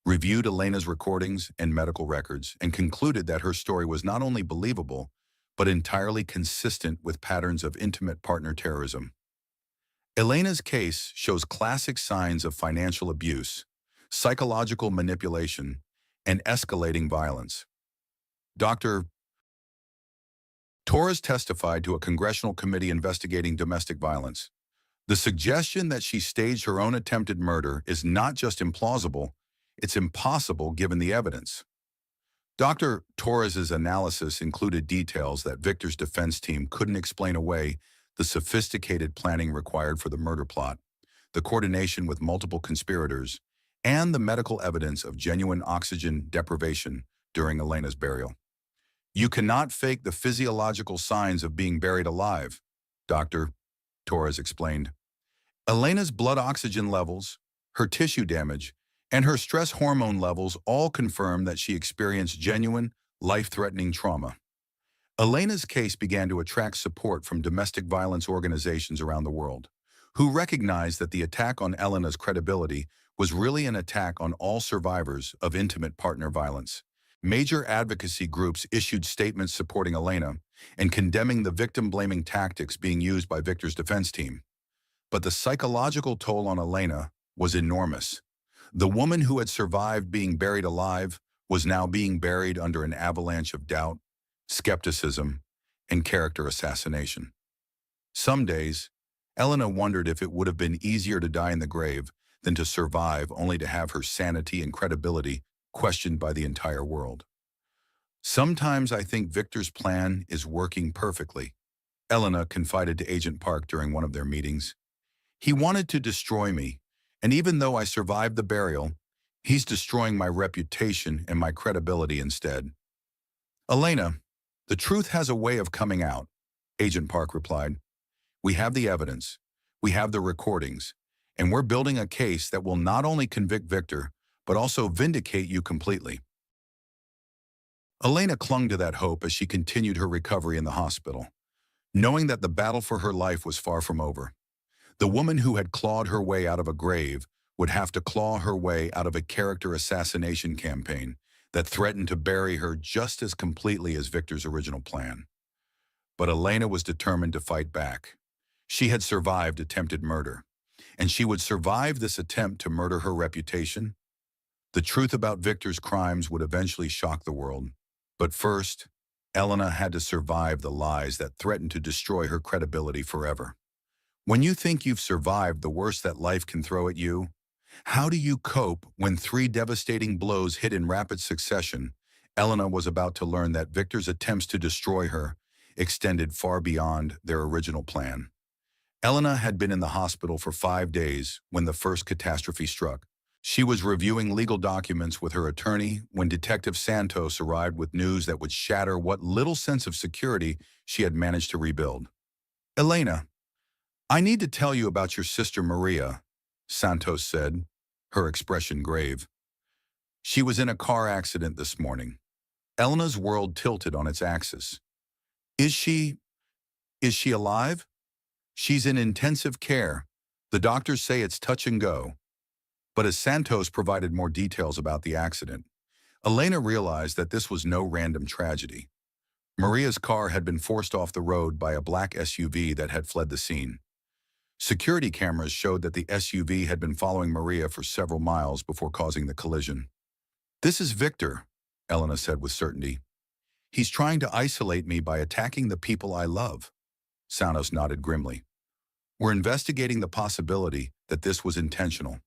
reviewed Elena's recordings and medical records and concluded that her story was not only believable, but entirely consistent with patterns of intimate partner terrorism. Elena's case shows classic signs of financial abuse, psychological manipulation, and escalating violence. Dr. Torres testified to a congressional committee investigating domestic violence. The suggestion that she staged her own attempted murder is not just implausible, it's impossible given the evidence. Dr. Torres's analysis included details that Victor's defense team couldn't explain away: the sophisticated planning required for the murder plot, the coordination with multiple conspirators, and the medical evidence of genuine oxygen deprivation during Elena's burial. You cannot fake the physiological signs of being buried alive, Dr. Torres explained. Elena's blood oxygen levels, her tissue damage, and her stress hormone levels all confirm that she experienced genuine, life-threatening trauma. Elena's case began to attract support from domestic violence organizations around the world, who recognized that the attack on Elena's credibility was really an attack on all survivors of intimate partner violence. Major advocacy groups issued statements supporting Elena, and condemning the victim-blaming tactics being used by Victor's defense team. But the psychological toll on Elena was enormous. The woman who had survived being buried alive was now being buried under an avalanche of doubt, skepticism, and character assassination. Some days, Elena wondered if it would have been easier to die in the grave than to survive only to have her sanity and credibility questioned by the entire world. Sometimes I think Victor's plan is working perfectly, Elena confided to Agent Park during one of their meetings. He wanted to destroy me, and even though I survived the burial, he's destroying my reputation and my credibility instead. Elena, the truth has a way of coming out, Agent Park replied. We have the evidence, we have the recordings, and we're building a case that will not only convict Victor, but also vindicate you completely. Elena clung to that hope as she continued her recovery in the hospital, knowing that the battle for her life was far from over. The woman who had clawed her way out of a grave would have to claw her way out of a character assassination campaign that threatened to bury her just as completely as Victor's original plan. But Elena was determined to fight back. She had survived attempted murder, and she would survive this attempt to murder her reputation. The truth about Victor's crimes would eventually shock the world. But first, Elena had to survive the lies that threatened to destroy her credibility forever. When you think you've survived the worst that life can throw at you, how do you cope when 3 devastating blows hit in rapid succession? Elena was about to learn that Victor's attempts to destroy her extended far beyond their original plan. Elena had been in the hospital for 5 days when the first catastrophe struck. She was reviewing legal documents with her attorney when Detective Santos arrived with news that would shatter what little sense of security she had managed to rebuild. Elena, I need to tell you about your sister Maria, Santos said, her expression grave. She was in a car accident this morning. Elena's world tilted on its axis. Is she alive? She's in intensive care. The doctors say it's touch and go. But as Santos provided more details about the accident, Elena realized that this was no random tragedy. Maria's car had been forced off the road by a black SUV that had fled the scene. Security cameras showed that the SUV had been following Maria for several miles before causing the collision. This is Victor, Elena said with certainty. He's trying to isolate me by attacking the people I love. Santos nodded grimly. We're investigating the possibility that this was intentional.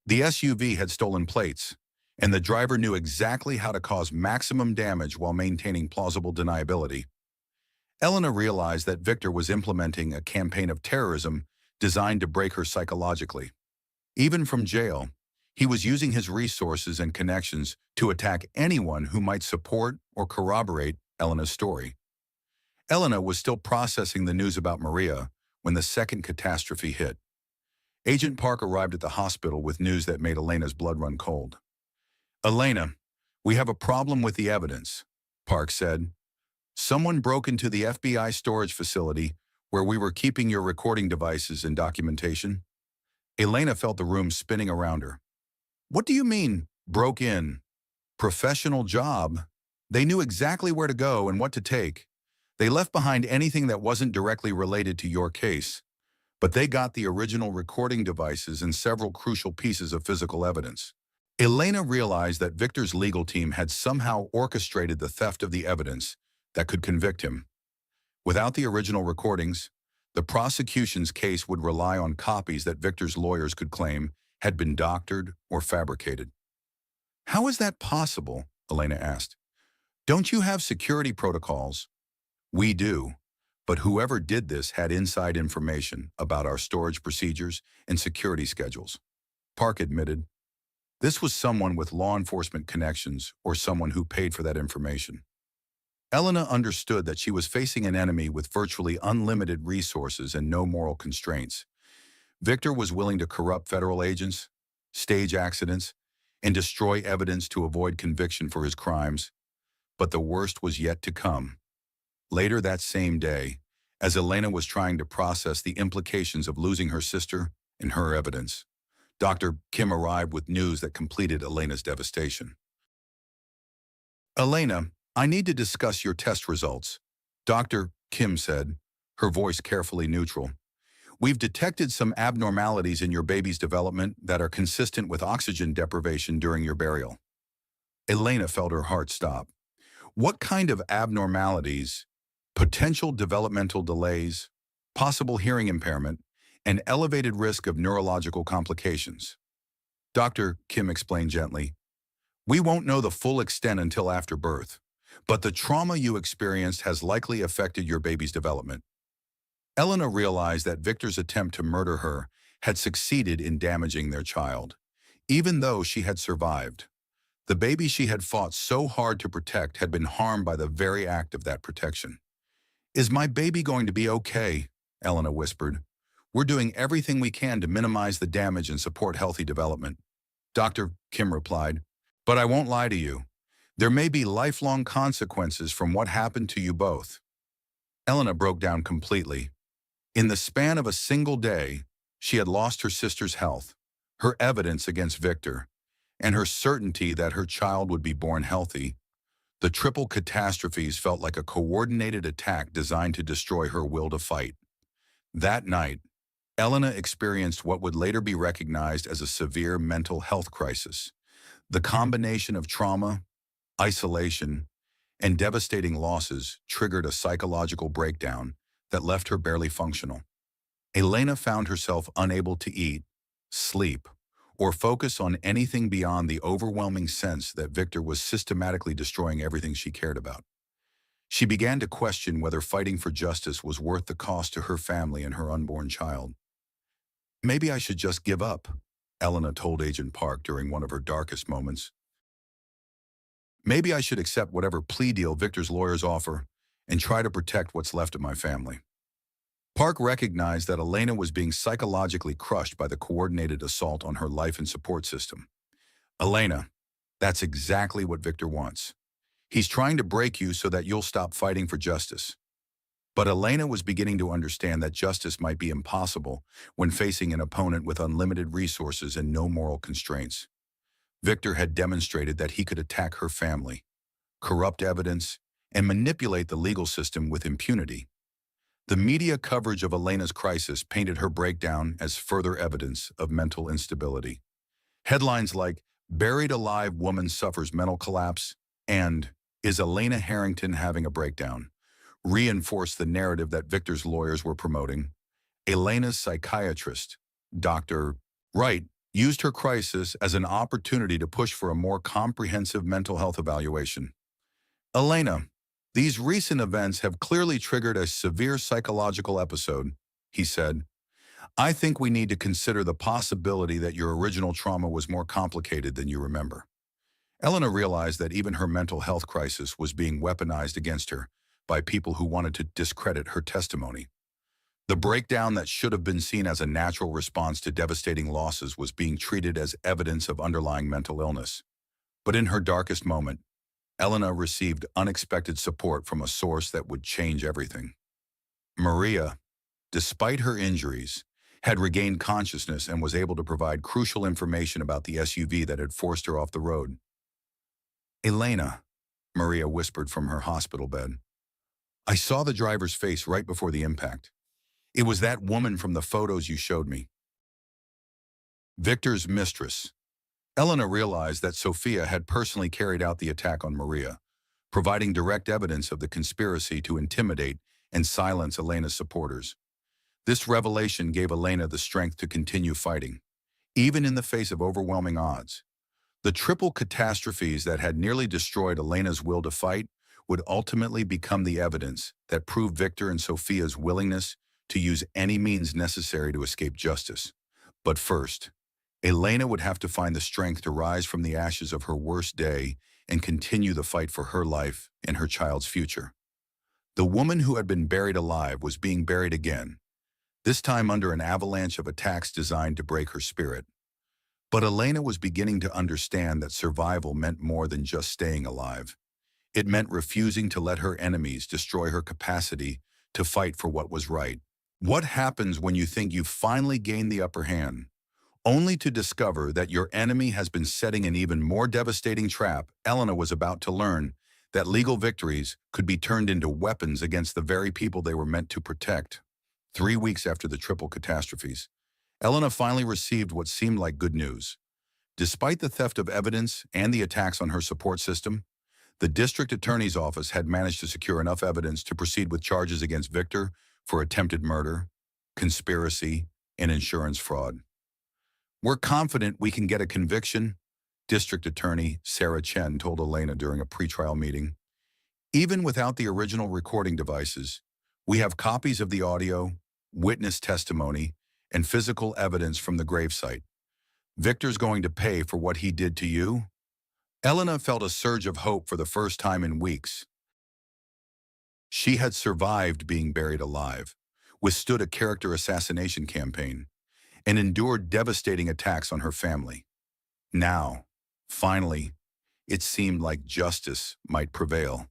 The SUV had stolen plates, and the driver knew exactly how to cause maximum damage while maintaining plausible deniability. Elena realized that Victor was implementing a campaign of terrorism designed to break her psychologically. Even from jail, he was using his resources and connections to attack anyone who might support or corroborate Elena's story. Elena was still processing the news about Maria when the second catastrophe hit. Agent Park arrived at the hospital with news that made Elena's blood run cold. Elena, we have a problem with the evidence, Park said. Someone broke into the FBI storage facility where we were keeping your recording devices and documentation. Elena felt the room spinning around her. What do you mean, broke in? Professional job. They knew exactly where to go and what to take. They left behind anything that wasn't directly related to your case. But they got the original recording devices and several crucial pieces of physical evidence. Elena realized that Victor's legal team had somehow orchestrated the theft of the evidence that could convict him. Without the original recordings, the prosecution's case would rely on copies that Victor's lawyers could claim had been doctored or fabricated. How is that possible? Elena asked. Don't you have security protocols? We do. But whoever did this had inside information about our storage procedures and security schedules. Park admitted. This was someone with law enforcement connections or someone who paid for that information. Elena understood that she was facing an enemy with virtually unlimited resources and no moral constraints. Victor was willing to corrupt federal agents, stage accidents, and destroy evidence to avoid conviction for his crimes. But the worst was yet to come. Later that same day, as Elena was trying to process the implications of losing her sister and her evidence, Dr. Kim arrived with news that completed Elena's devastation. Elena, I need to discuss your test results, Dr. Kim said, her voice carefully neutral. We've detected some abnormalities in your baby's development that are consistent with oxygen deprivation during your burial. Elena felt her heart stop. What kind of abnormalities? Potential developmental delays, possible hearing impairment, and elevated risk of neurological complications. Dr. Kim explained gently, we won't know the full extent until after birth, but the trauma you experienced has likely affected your baby's development. Elena realized that Victor's attempt to murder her had succeeded in damaging their child. Even though she had survived, the baby she had fought so hard to protect had been harmed by the very act of that protection. Is my baby going to be okay? Elena whispered. We're doing everything we can to minimize the damage and support healthy development. Dr. Kim replied, but I won't lie to you. There may be lifelong consequences from what happened to you both. Elena broke down completely. In the span of a single day, she had lost her sister's health, her evidence against Victor, and her certainty that her child would be born healthy. The triple catastrophes felt like a coordinated attack designed to destroy her will to fight. That night, Elena experienced what would later be recognized as a severe mental health crisis. The combination of trauma, isolation, and devastating losses triggered a psychological breakdown that left her barely functional. Elena found herself unable to eat, sleep, or focus on anything beyond the overwhelming sense that Victor was systematically destroying everything she cared about. She began to question whether fighting for justice was worth the cost to her family and her unborn child. Maybe I should just give up, Elena told Agent Park during one of her darkest moments. Maybe I should accept whatever plea deal Victor's lawyers offer and try to protect what's left of my family. Park recognized that Elena was being psychologically crushed by the coordinated assault on her life and support system. Elena, that's exactly what Victor wants. He's trying to break you so that you'll stop fighting for justice. But Elena was beginning to understand that justice might be impossible when facing an opponent with unlimited resources and no moral constraints. Victor had demonstrated that he could attack her family, corrupt evidence, and manipulate the legal system with impunity. The media coverage of Elena's crisis painted her breakdown as further evidence of mental instability. Headlines like, "Buried alive woman suffers mental collapse," and "Is Elena Harrington having a breakdown?" reinforced the narrative that Victor's lawyers were promoting. Elena's psychiatrist, Dr. Wright, used her crisis as an opportunity to push for a more comprehensive mental health evaluation. Elena, these recent events have clearly triggered a severe psychological episode, he said. I think we need to consider the possibility that your original trauma was more complicated than you remember. Elena realized that even her mental health crisis was being weaponized against her by people who wanted to discredit her testimony. The breakdown that should have been seen as a natural response to devastating losses was being treated as evidence of underlying mental illness. But in her darkest moment, Elena received unexpected support from a source that would change everything. Maria, despite her injuries, had regained consciousness and was able to provide crucial information about the SUV that had forced her off the road. Elena, Maria whispered from her hospital bed. I saw the driver's face right before the impact. It was that woman from the photos you showed me. Victor's mistress. Elena realized that Sophia had personally carried out the attack on Maria, providing direct evidence of the conspiracy to intimidate and silence Elena's supporters. This revelation gave Elena the strength to continue fighting, even in the face of overwhelming odds. The triple catastrophes that had nearly destroyed Elena's will to fight would ultimately become the evidence that proved Victor and Sophia's willingness to use any means necessary to escape justice. But first, Elena would have to find the strength to rise from the ashes of her worst day and continue the fight for her life and her child's future. The woman who had been buried alive was being buried again, this time under an avalanche of attacks designed to break her spirit. But Elena was beginning to understand that survival meant more than just staying alive. It meant refusing to let her enemies destroy her capacity to fight for what was right. What happens when you think you've finally gained the upper hand, only to discover that your enemy has been setting an even more devastating trap? Elena was about to learn that legal victories could be turned into weapons against the very people they were meant to protect. 3 weeks after the triple catastrophes, Elena finally received what seemed like good news. Despite the theft of evidence and the attacks on her support system, the district attorney's office had managed to secure enough evidence to proceed with charges against Victor for attempted murder, conspiracy, and insurance fraud. "We're confident we can get a conviction," District Attorney Sarah Chen told Elena during a pretrial meeting. "Even without the original recording devices, we have copies of the audio, witness testimony, and physical evidence from the gravesite. Victor's going to pay for what he did to you." Elena felt a surge of hope for the first time in weeks. She had survived being buried alive, withstood a character assassination campaign, and endured devastating attacks on her family. Now, finally, it seemed like justice might prevail.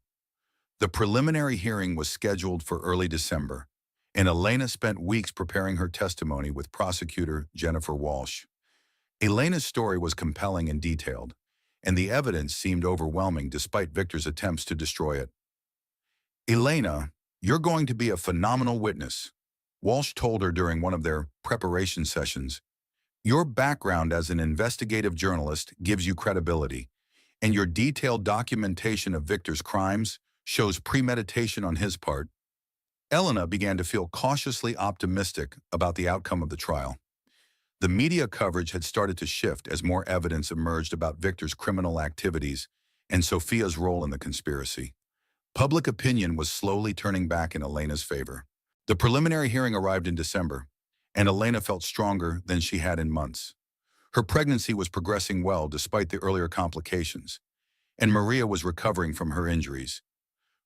The preliminary hearing was scheduled for early December, and Elena spent weeks preparing her testimony with prosecutor Jennifer Walsh. Elena's story was compelling and detailed, and the evidence seemed overwhelming despite Victor's attempts to destroy it. "Elena, you're going to be a phenomenal witness," Walsh told her during one of their preparation sessions. "Your background as an investigative journalist gives you credibility, and your detailed documentation of Victor's crimes shows premeditation on his part." Elena began to feel cautiously optimistic about the outcome of the trial. The media coverage had started to shift as more evidence emerged about Victor's criminal activities and Sophia's role in the conspiracy. Public opinion was slowly turning back in Elena's favor. The preliminary hearing arrived in December, and Elena felt stronger than she had in months. Her pregnancy was progressing well despite the earlier complications, and Maria was recovering from her injuries.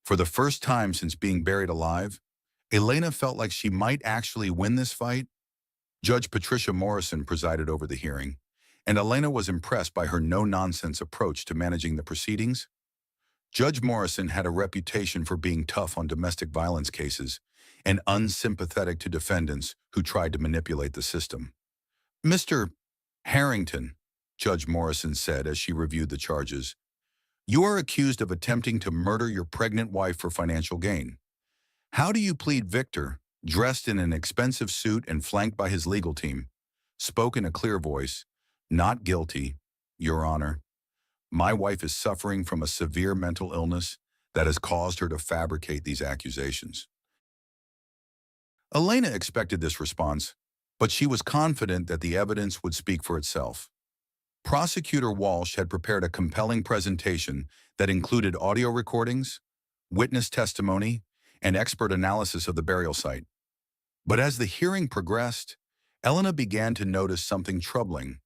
For the first time since being buried alive, Elena felt like she might actually win this fight. Judge Patricia Morrison presided over the hearing, and Elena was impressed by her no-nonsense approach to managing the proceedings. Judge Morrison had a reputation for being tough on domestic violence cases and unsympathetic to defendants who tried to manipulate the system. "Mr. Harrington," Judge Morrison said as she reviewed the charges, "you are accused of attempting to murder your pregnant wife for financial gain. How do you plead?" Victor, dressed in an expensive suit and flanked by his legal team, spoke in a clear voice. "Not guilty, Your Honor. My wife is suffering from a severe mental illness that has caused her to fabricate these accusations." Elena expected this response, but she was confident that the evidence would speak for itself. Prosecutor Walsh had prepared a compelling presentation that included audio recordings, witness testimony, and expert analysis of the burial site. But as the hearing progressed, Elena began to notice something troubling.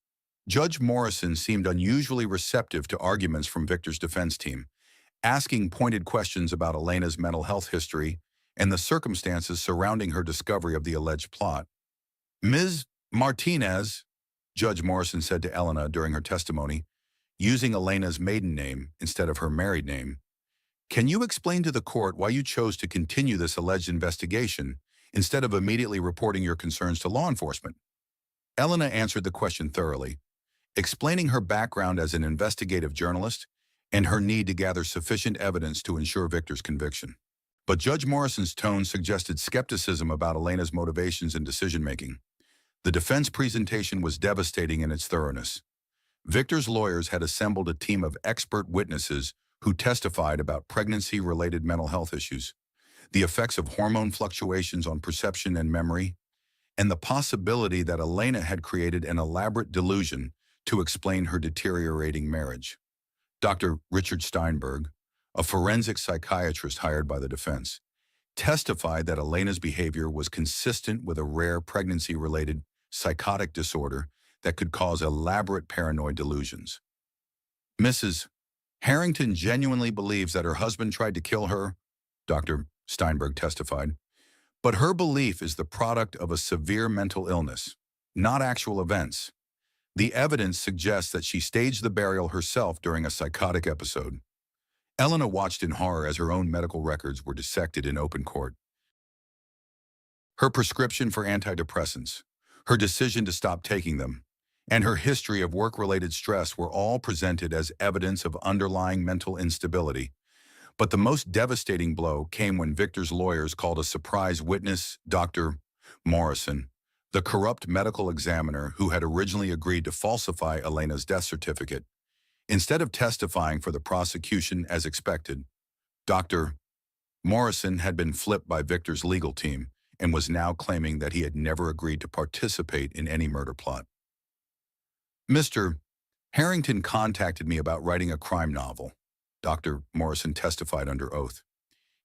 Judge Morrison seemed unusually receptive to arguments from Victor's defense team, asking pointed questions about Elena's mental health history and the circumstances surrounding her discovery of the alleged plot. "Ms. Martinez," Judge Morrison said to Elena during her testimony, using Elena's maiden name instead of her married name, "can you explain to the court why you chose to continue this alleged investigation instead of immediately reporting your concerns to law enforcement?" Elena answered the question thoroughly, explaining her background as an investigative journalist and her need to gather sufficient evidence to ensure Victor's conviction. But Judge Morrison's tone suggested skepticism about Elena's motivations and decision-making. The defense presentation was devastating in its thoroughness. Victor's lawyers had assembled a team of expert witnesses who testified about pregnancy-related mental health issues, the effects of hormone fluctuations on perception and memory, and the possibility that Elena had created an elaborate delusion to explain her deteriorating marriage. Dr. Richard Steinberg, a forensic psychiatrist hired by the defense, testified that Elena's behavior was consistent with a rare pregnancy-related psychotic disorder that could cause elaborate paranoid delusions. "Mrs. Harrington genuinely believes that her husband tried to kill her," Dr. Steinberg testified, "but her belief is the product of a severe mental illness, not actual events. The evidence suggests that she staged the burial herself during a psychotic episode." Elena watched in horror as her own medical records were dissected in open court. Her prescription for antidepressants, her decision to stop taking them, and her history of work-related stress were all presented as evidence of underlying mental instability. But the most devastating blow came when Victor's lawyers called a surprise witness, Dr. Morrison, the corrupt medical examiner who had originally agreed to falsify Elena's death certificate. Instead of testifying for the prosecution as expected, Dr. Morrison had been flipped by Victor's legal team and was now claiming that he had never agreed to participate in any murder plot. Mr. Harrington contacted me about writing a crime novel, Dr. Morrison testified under oath.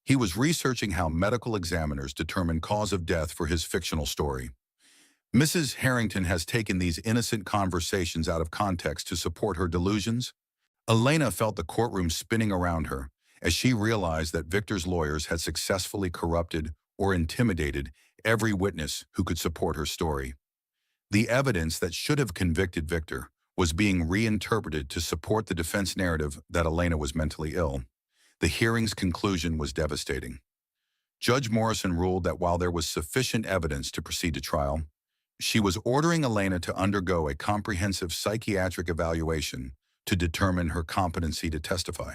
He was researching how medical examiners determine cause of death for his fictional story. Mrs. Harrington has taken these innocent conversations out of context to support her delusions. Elena felt the courtroom spinning around her as she realized that Victor's lawyers had successfully corrupted or intimidated every witness who could support her story. The evidence that should have convicted Victor was being reinterpreted to support the defense narrative that Elena was mentally ill. The hearing's conclusion was devastating. Judge Morrison ruled that while there was sufficient evidence to proceed to trial, she was ordering Elena to undergo a comprehensive psychiatric evaluation to determine her competency to testify.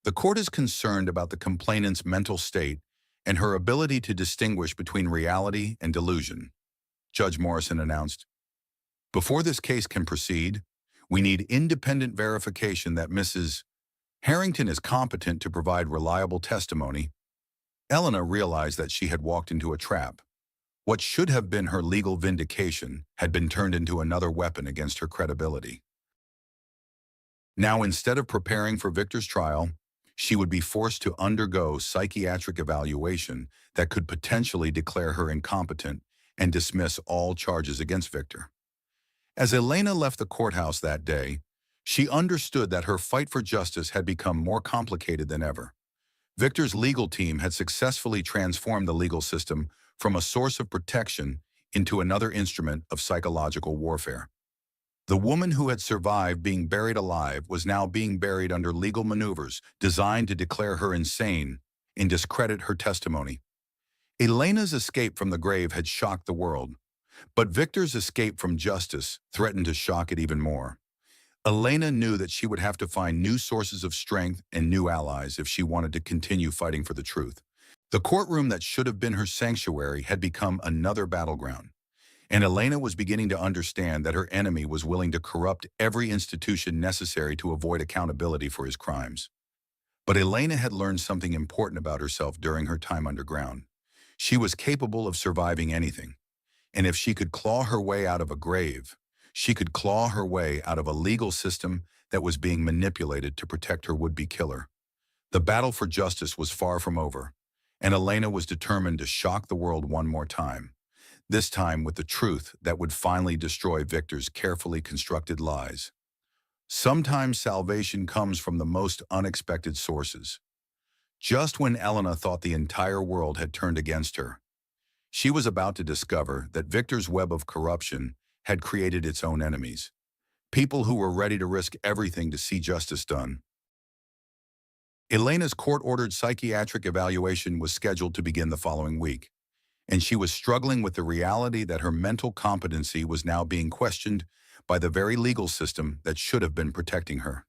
The court is concerned about the complainant's mental state and her ability to distinguish between reality and delusion, Judge Morrison announced. Before this case can proceed, we need independent verification that Mrs. Harrington is competent to provide reliable testimony. Elena realized that she had walked into a trap. What should have been her legal vindication had been turned into another weapon against her credibility. Now, instead of preparing for Victor's trial, she would be forced to undergo psychiatric evaluation that could potentially declare her incompetent and dismiss all charges against Victor. As Elena left the courthouse that day, she understood that her fight for justice had become more complicated than ever. Victor's legal team had successfully transformed the legal system from a source of protection into another instrument of psychological warfare. The woman who had survived being buried alive was now being buried under legal maneuvers designed to declare her insane and discredit her testimony. Elena's escape from the grave had shocked the world, but Victor's escape from justice threatened to shock it even more. Elena knew that she would have to find new sources of strength and new allies if she wanted to continue fighting for the truth. The courtroom that should have been her sanctuary had become another battleground, and Elena was beginning to understand that her enemy was willing to corrupt every institution necessary to avoid accountability for his crimes. But Elena had learned something important about herself during her time underground. She was capable of surviving anything, and if she could claw her way out of a grave, she could claw her way out of a legal system that was being manipulated to protect her would-be killer. The battle for justice was far from over, and Elena was determined to shock the world one more time, this time with the truth that would finally destroy Victor's carefully constructed lies. Sometimes salvation comes from the most unexpected sources. Just when Elena thought the entire world had turned against her, she was about to discover that Victor's web of corruption had created its own enemies, people who were ready to risk everything to see justice done. Elena's court-ordered psychiatric evaluation was scheduled to begin the following week, and she was struggling with the reality that her mental competency was now being questioned by the very legal system that should have been protecting her.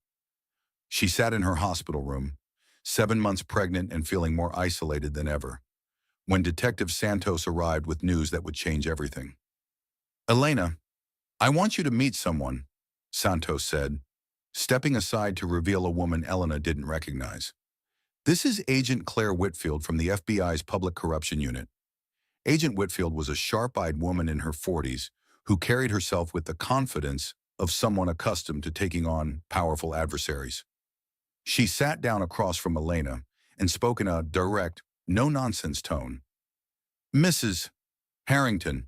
She sat in her hospital room, 7 months pregnant and feeling more isolated than ever, when Detective Santos arrived with news that would change everything. "Elena, I want you to meet someone," Santos said, stepping aside to reveal a woman Elena didn't recognize. "This is Agent Claire Whitfield from the FBI's Public Corruption Unit." Agent Whitfield was a sharp-eyed woman in her 40s who carried herself with the confidence of someone accustomed to taking on powerful adversaries. She sat down across from Elena and spoke in a direct, no-nonsense tone. "Mrs. Harrington,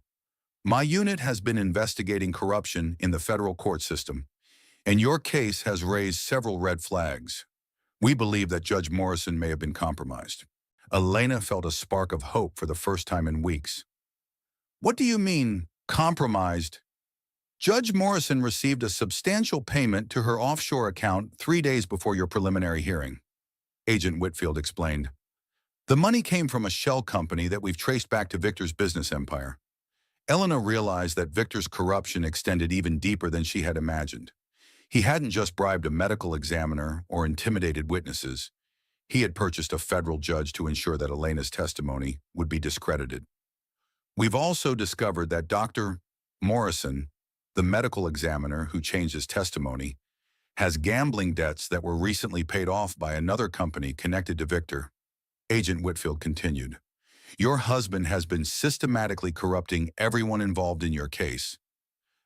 my unit has been investigating corruption in the federal court system, and your case has raised several red flags. We believe that Judge Morrison may have been compromised." Elena felt a spark of hope for the first time in weeks. "What do you mean, compromised?" "Judge Morrison received a substantial payment to her offshore account 3 days before your preliminary hearing," Agent Whitfield explained. "The money came from a shell company that we've traced back to Victor's business empire." Elena realized that Victor's corruption extended even deeper than she had imagined. He hadn't just bribed a medical examiner or intimidated witnesses. He had purchased a federal judge to ensure that Elena's testimony would be discredited. We've also discovered that Dr. Morrison, the medical examiner who changed his testimony, has gambling debts that were recently paid off by another company connected to Victor. Agent Whitfield continued, "Your husband has been systematically corrupting everyone involved in your case."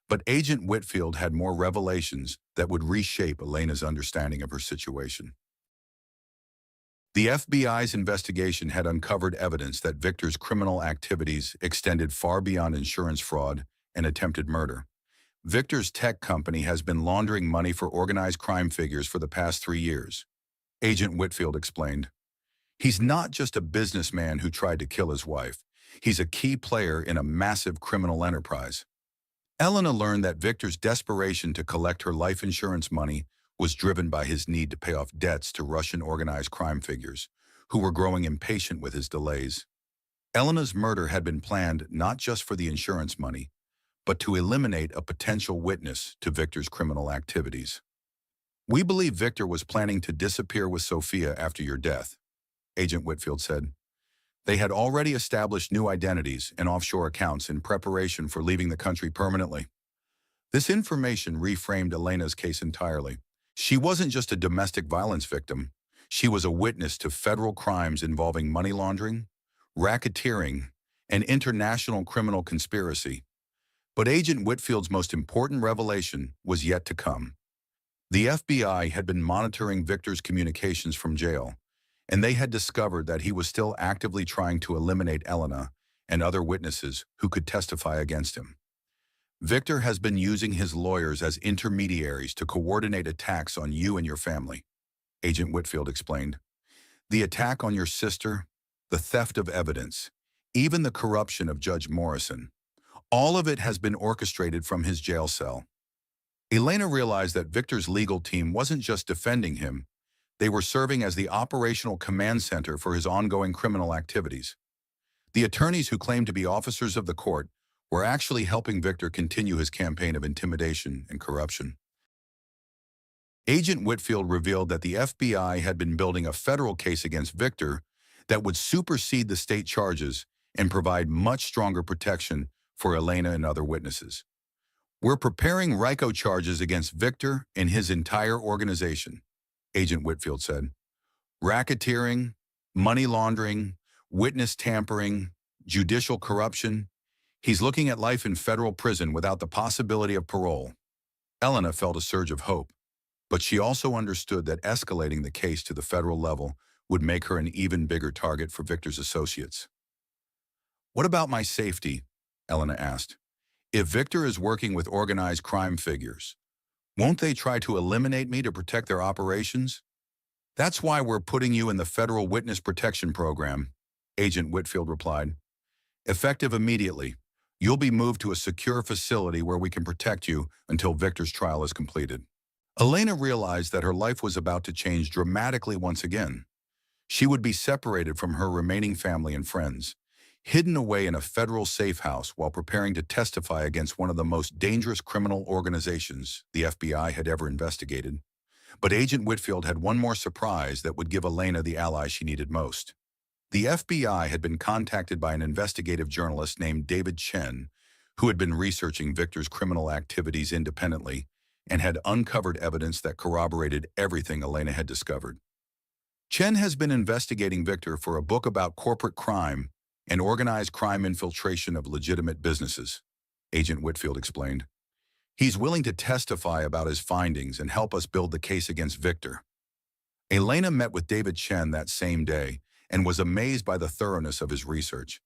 But Agent Whitfield had more revelations that would reshape Elena's understanding of her situation. The FBI's investigation had uncovered evidence that Victor's criminal activities extended far beyond insurance fraud and attempted murder. Victor's tech company has been laundering money for organized crime figures for the past 3 years. Agent Whitfield explained, "He's not just a businessman who tried to kill his wife. He's a key player in a massive criminal enterprise." Elena learned that Victor's desperation to collect her life insurance money was driven by his need to pay off debts to Russian organized crime figures, who were growing impatient with his delays. Elena's murder had been planned not just for the insurance money, but to eliminate a potential witness to Victor's criminal activities. "We believe Victor was planning to disappear with Sophia after your death," Agent Whitfield said. "They had already established new identities and offshore accounts in preparation for leaving the country permanently." This information reframed Elena's case entirely. She wasn't just a domestic violence victim. She was a witness to federal crimes involving money laundering, racketeering, and international criminal conspiracy. But Agent Whitfield's most important revelation was yet to come. The FBI had been monitoring Victor's communications from jail, and they had discovered that he was still actively trying to eliminate Elena and other witnesses who could testify against him. "Victor has been using his lawyers as intermediaries to coordinate attacks on you and your family," Agent Whitfield explained. "The attack on your sister, the theft of evidence, even the corruption of Judge Morrison, all of it has been orchestrated from his jail cell." Elena realized that Victor's legal team wasn't just defending him, they were serving as the operational command center for his ongoing criminal activities. The attorneys who claimed to be officers of the court were actually helping Victor continue his campaign of intimidation and corruption. Agent Whitfield revealed that the FBI had been building a federal case against Victor that would supersede the state charges and provide much stronger protection for Elena and other witnesses. "We're preparing RICO charges against Victor and his entire organization," Agent Whitfield said. "Racketeering, money laundering, witness tampering, judicial corruption. He's looking at life in federal prison without the possibility of parole." Elena felt a surge of hope, but she also understood that escalating the case to the federal level would make her an even bigger target for Victor's associates. "What about my safety?" Elena asked. "If Victor is working with organized crime figures, won't they try to eliminate me to protect their operations?" "That's why we're putting you in the Federal Witness Protection Program," Agent Whitfield replied. "Effective immediately, you'll be moved to a secure facility where we can protect you until Victor's trial is completed." Elena realized that her life was about to change dramatically once again. She would be separated from her remaining family and friends, hidden away in a federal safe house while preparing to testify against one of the most dangerous criminal organizations the FBI had ever investigated. But Agent Whitfield had one more surprise that would give Elena the ally she needed most. The FBI had been contacted by an investigative journalist named David Chen, who had been researching Victor's criminal activities independently and had uncovered evidence that corroborated everything Elena had discovered. Chen has been investigating Victor for a book about corporate crime and organized crime infiltration of legitimate businesses, Agent Whitfield explained. "He's willing to testify about his findings and help us build the case against Victor." Elena met with David Chen that same day and was amazed by the thoroughness of his research.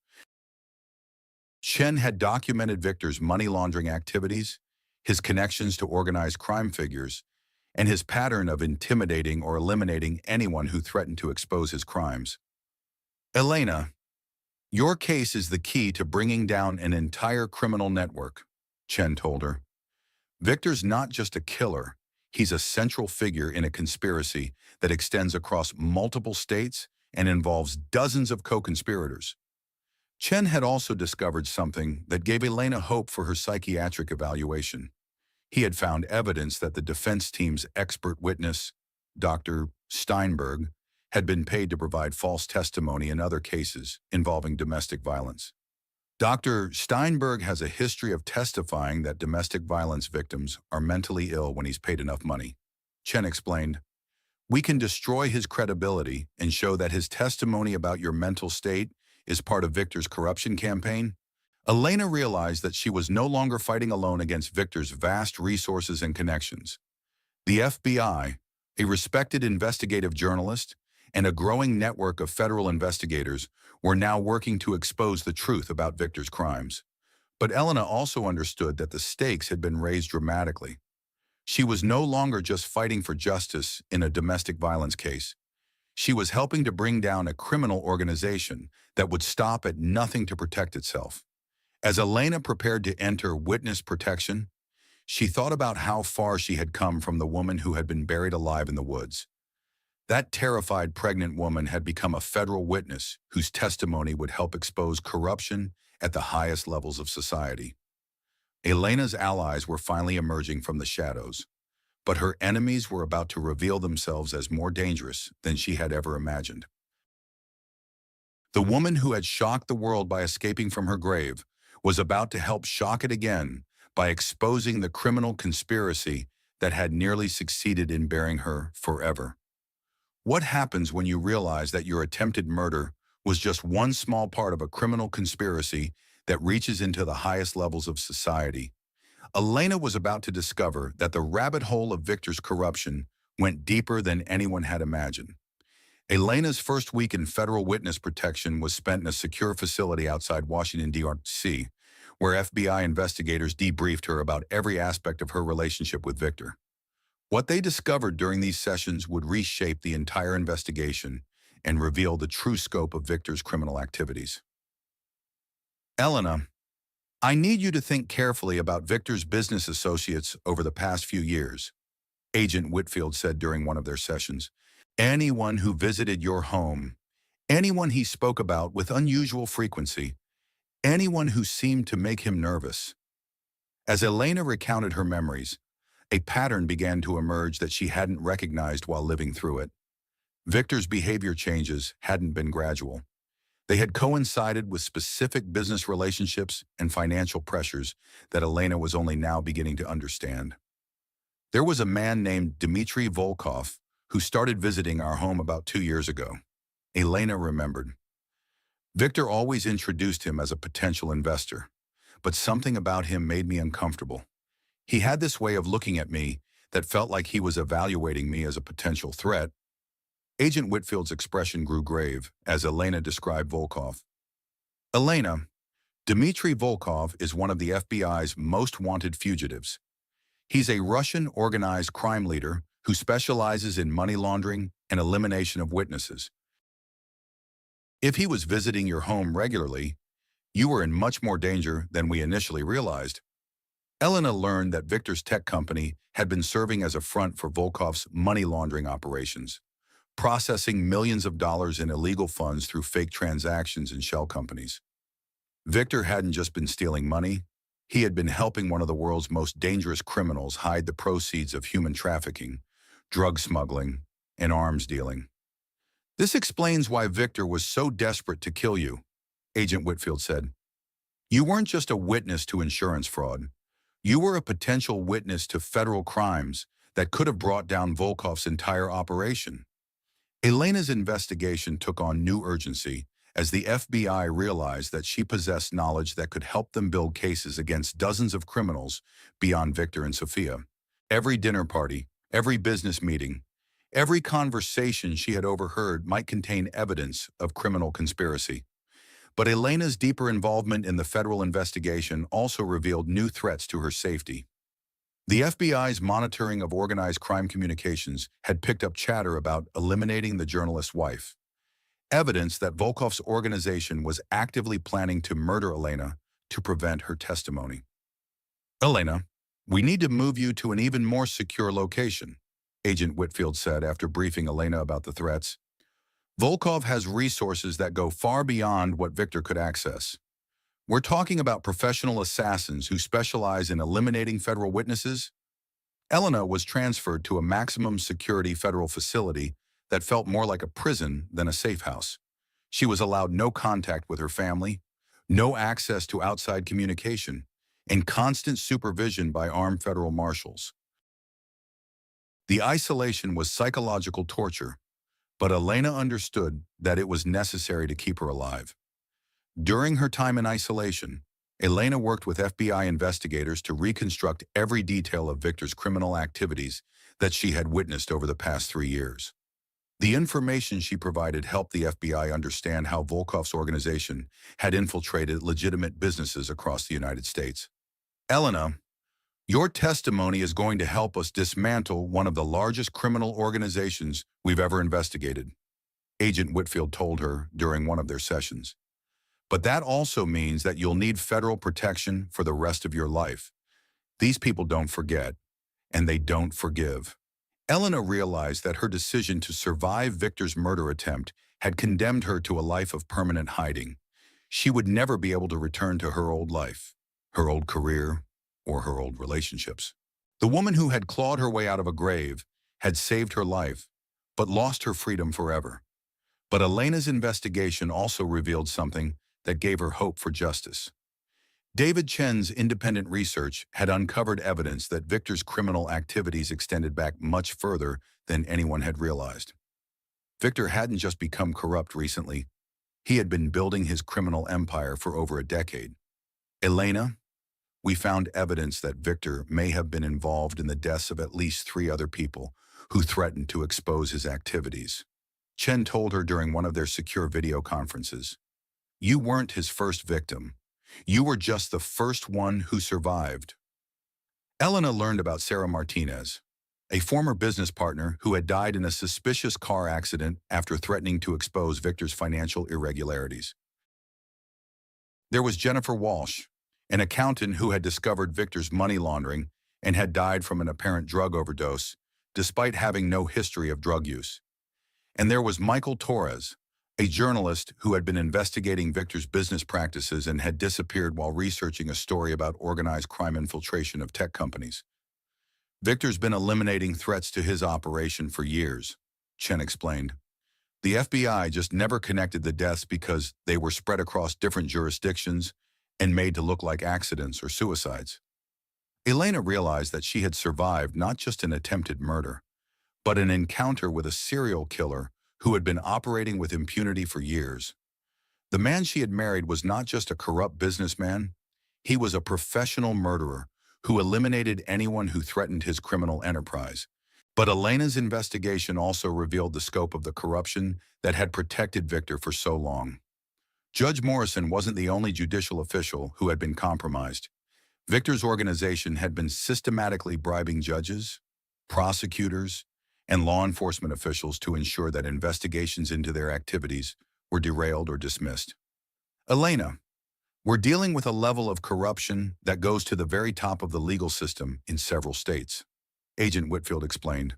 Chen had documented Victor's money laundering activities, his connections to organized crime figures, and his pattern of intimidating or eliminating anyone who threatened to expose his crimes. "Elena, your case is the key to bringing down an entire criminal network," Chen told her. "Victor's not just a killer, he's a central figure in a conspiracy that extends across multiple states and involves dozens of co-conspirators." Chen had also discovered something that gave Elena hope for her psychiatric evaluation. He had found evidence that the defense team's expert witness, Dr. Steinberg, had been paid to provide false testimony in other cases involving domestic violence. Dr. Steinberg has a history of testifying that domestic violence victims are mentally ill when he's paid enough money. Chen explained, "We can destroy his credibility and show that his testimony about your mental state is part of Victor's corruption campaign." Elena realized that she was no longer fighting alone against Victor's vast resources and connections. The FBI, a respected investigative journalist, and a growing network of federal investigators were now working to expose the truth about Victor's crimes. But Elena also understood that the stakes had been raised dramatically. She was no longer just fighting for justice in a domestic violence case. She was helping to bring down a criminal organization that would stop at nothing to protect itself. As Elena prepared to enter witness protection, she thought about how far she had come from the woman who had been buried alive in the woods. That terrified pregnant woman had become a federal witness whose testimony would help expose corruption at the highest levels of society. Elena's allies were finally emerging from the shadows, but her enemies were about to reveal themselves as more dangerous than she had ever imagined. The woman who had shocked the world by escaping from her grave was about to help shock it again by exposing the criminal conspiracy that had nearly succeeded in burying her forever. What happens when you realize that your attempted murder was just one small part of a criminal conspiracy that reaches into the highest levels of society? Elena was about to discover that the rabbit hole of Victor's corruption went deeper than anyone had imagined. Elena's first week in federal witness protection was spent in a secure facility outside Washington, D.C., where FBI investigators debriefed her about every aspect of her relationship with Victor. What they discovered during these sessions would reshape the entire investigation and reveal the true scope of Victor's criminal activities. "Elena, I need you to think carefully about Victor's business associates over the past few years," Agent Whitfield said during one of their sessions. "Anyone who visited your home, anyone he spoke about with unusual frequency, anyone who seemed to make him nervous." As Elena recounted her memories, a pattern began to emerge that she hadn't recognized while living through it. Victor's behavior changes hadn't been gradual. They had coincided with specific business relationships and financial pressures that Elena was only now beginning to understand. "There was a man named Dmitry Volkov who started visiting our home about 2 years ago," Elena remembered. "Victor always introduced him as a potential investor, but something about him made me uncomfortable. He had this way of looking at me that felt like he was evaluating me as a potential threat." Agent Whitfield's expression grew grave as Elena described Volkov. "Elena, Dmitry Volkov is one of the FBI's most wanted fugitives. He's a Russian organized crime leader who specializes in money laundering and elimination of witnesses. If he was visiting your home regularly, you were in much more danger than we initially realized." Elena learned that Victor's tech company had been serving as a front for Volkov's money laundering operations, processing millions of dollars in illegal funds through fake transactions and shell companies. Victor hadn't just been stealing money, he had been helping one of the world's most dangerous criminals hide the proceeds of human trafficking, drug smuggling, and arms dealing. "This explains why Victor was so desperate to kill you," Agent Whitfield said. "You weren't just a witness to insurance fraud. You were a potential witness to federal crimes that could have brought down Volkov's entire operation." Elena's investigation took on new urgency as the FBI realized that she possessed knowledge that could help them build cases against dozens of criminals beyond Victor and Sophia. Every dinner party, every business meeting, every conversation she had overheard might contain evidence of criminal conspiracy. But Elena's deeper involvement in the federal investigation also revealed new threats to her safety. The FBI's monitoring of organized crime communications had picked up chatter about eliminating the journalist's wife, evidence that Volkov's organization was actively planning to murder Elena to prevent her testimony. "Elena, we need to move you to an even more secure location," Agent Whitfield said after briefing Elena about the threats. "Volkov has resources that go far beyond what Victor could access. We're talking about professional assassins who specialize in eliminating federal witnesses." Elena was transferred to a maximum security federal facility that felt more like a prison than a safe house. She was allowed no contact with her family, no access to outside communication, and constant supervision by armed federal marshals. The isolation was psychological torture, but Elena understood that it was necessary to keep her alive. During her time in isolation, Elena worked with FBI investigators to reconstruct every detail of Victor's criminal activities that she had witnessed over the past 3 years. The information she provided helped the FBI understand how Volkov's organization had infiltrated legitimate businesses across the United States. Elena, your testimony is going to help us dismantle one of the largest criminal organizations we've ever investigated, Agent Whitfield told her during one of their sessions. But that also means that you'll need federal protection for the rest of your life. These people don't forget, and they don't forgive. Elena realized that her decision to survive Victor's murder attempt had condemned her to a life of permanent hiding. She would never be able to return to her old life, her old career, or her old relationships. The woman who had clawed her way out of a grave had saved her life, but lost her freedom forever. But Elena's investigation also revealed something that gave her hope for justice. David Chen's independent research had uncovered evidence that Victor's criminal activities extended back much further than anyone had realized. Victor hadn't just become corrupt recently. He had been building his criminal empire for over a decade. Elena, we found evidence that Victor may have been involved in the deaths of at least 3 other people who threatened to expose his activities. Chen told her during one of their secure video conferences. You weren't his first victim. You were just the first one who survived. Elena learned about Sarah Martinez, a former business partner who had died in a suspicious car accident after threatening to expose Victor's financial irregularities. There was Jennifer Walsh, an accountant who had discovered Victor's money laundering and had died from an apparent drug overdose, despite having no history of drug use. And there was Michael Torres, a journalist who had been investigating Victor's business practices and had disappeared while researching a story about organized crime infiltration of tech companies. Victor's been eliminating threats to his operation for years, Chen explained. The FBI just never connected the deaths because they were spread across different jurisdictions and made to look like accidents or suicides. Elena realized that she had survived not just an attempted murder, but an encounter with a serial killer who had been operating with impunity for years. The man she had married was not just a corrupt businessman, he was a professional murderer who eliminated anyone who threatened his criminal enterprise. But Elena's investigation also revealed the scope of the corruption that had protected Victor for so long. Judge Morrison wasn't the only judicial official who had been compromised. Victor's organization had been systematically bribing judges, prosecutors, and law enforcement officials to ensure that investigations into their activities were derailed or dismissed. Elena, we're dealing with a level of corruption that goes to the very top of the legal system in several states, Agent Whitfield explained.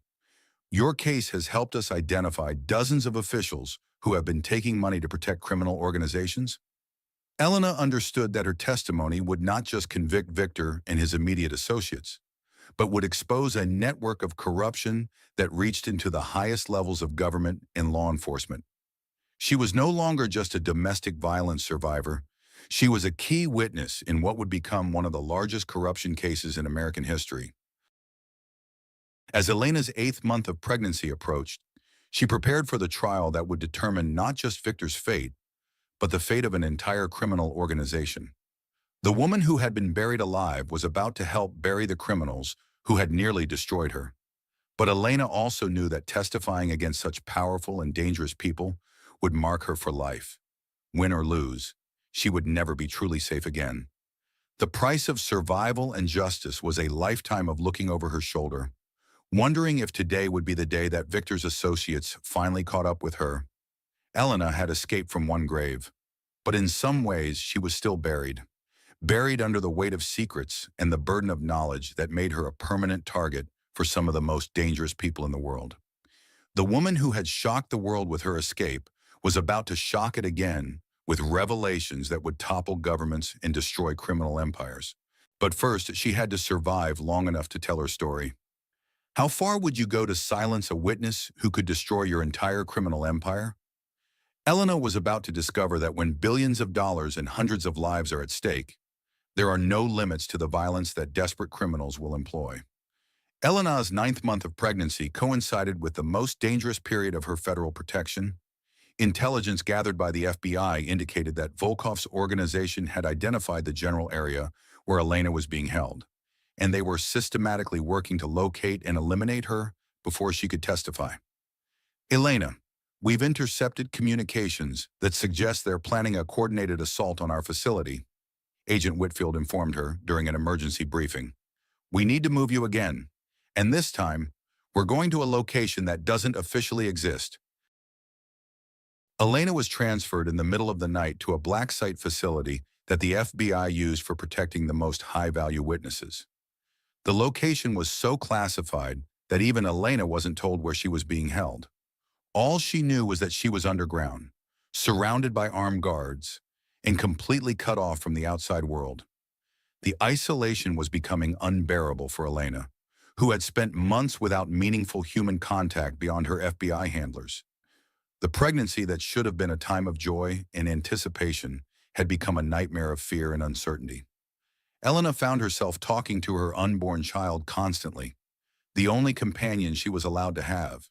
Your case has helped us identify dozens of officials who have been taking money to protect criminal organizations. Elena understood that her testimony would not just convict Victor and his immediate associates, but would expose a network of corruption that reached into the highest levels of government and law enforcement. She was no longer just a domestic violence survivor. She was a key witness in what would become one of the largest corruption cases in American history. As Elena's 8th month of pregnancy approached, she prepared for the trial that would determine not just Victor's fate, but the fate of an entire criminal organization. The woman who had been buried alive was about to help bury the criminals who had nearly destroyed her. But Elena also knew that testifying against such powerful and dangerous people would mark her for life. Win or lose, she would never be truly safe again. The price of survival and justice was a lifetime of looking over her shoulder, wondering if today would be the day that Victor's associates finally caught up with her. Elena had escaped from one grave, but in some ways she was still buried under the weight of secrets and the burden of knowledge that made her a permanent target for some of the most dangerous people in the world. The woman who had shocked the world with her escape was about to shock it again with revelations that would topple governments and destroy criminal empires. But first, she had to survive long enough to tell her story. How far would you go to silence a witness who could destroy your entire criminal empire? Elena was about to discover that when billions of dollars and hundreds of lives are at stake, there are no limits to the violence that desperate criminals will employ. Elena's ninth month of pregnancy coincided with the most dangerous period of her federal protection. Intelligence gathered by the FBI indicated that Volkov's organization had identified the general area where Elena was being held, and they were systematically working to locate and eliminate her before she could testify. Elena, we've intercepted communications that suggest they're planning a coordinated assault on our facility, Agent Whitfield informed her during an emergency briefing. We need to move you again, and this time, we're going to a location that doesn't officially exist. Elena was transferred in the middle of the night to a black site facility that the FBI used for protecting the most high-value witnesses. The location was so classified that even Elena wasn't told where she was being held. All she knew was that she was underground, surrounded by armed guards, and completely cut off from the outside world. The isolation was becoming unbearable for Elena, who had spent months without meaningful human contact beyond her FBI handlers. The pregnancy that should have been a time of joy and anticipation had become a nightmare of fear and uncertainty. Elena found herself talking to her unborn child constantly, the only companion she was allowed to have.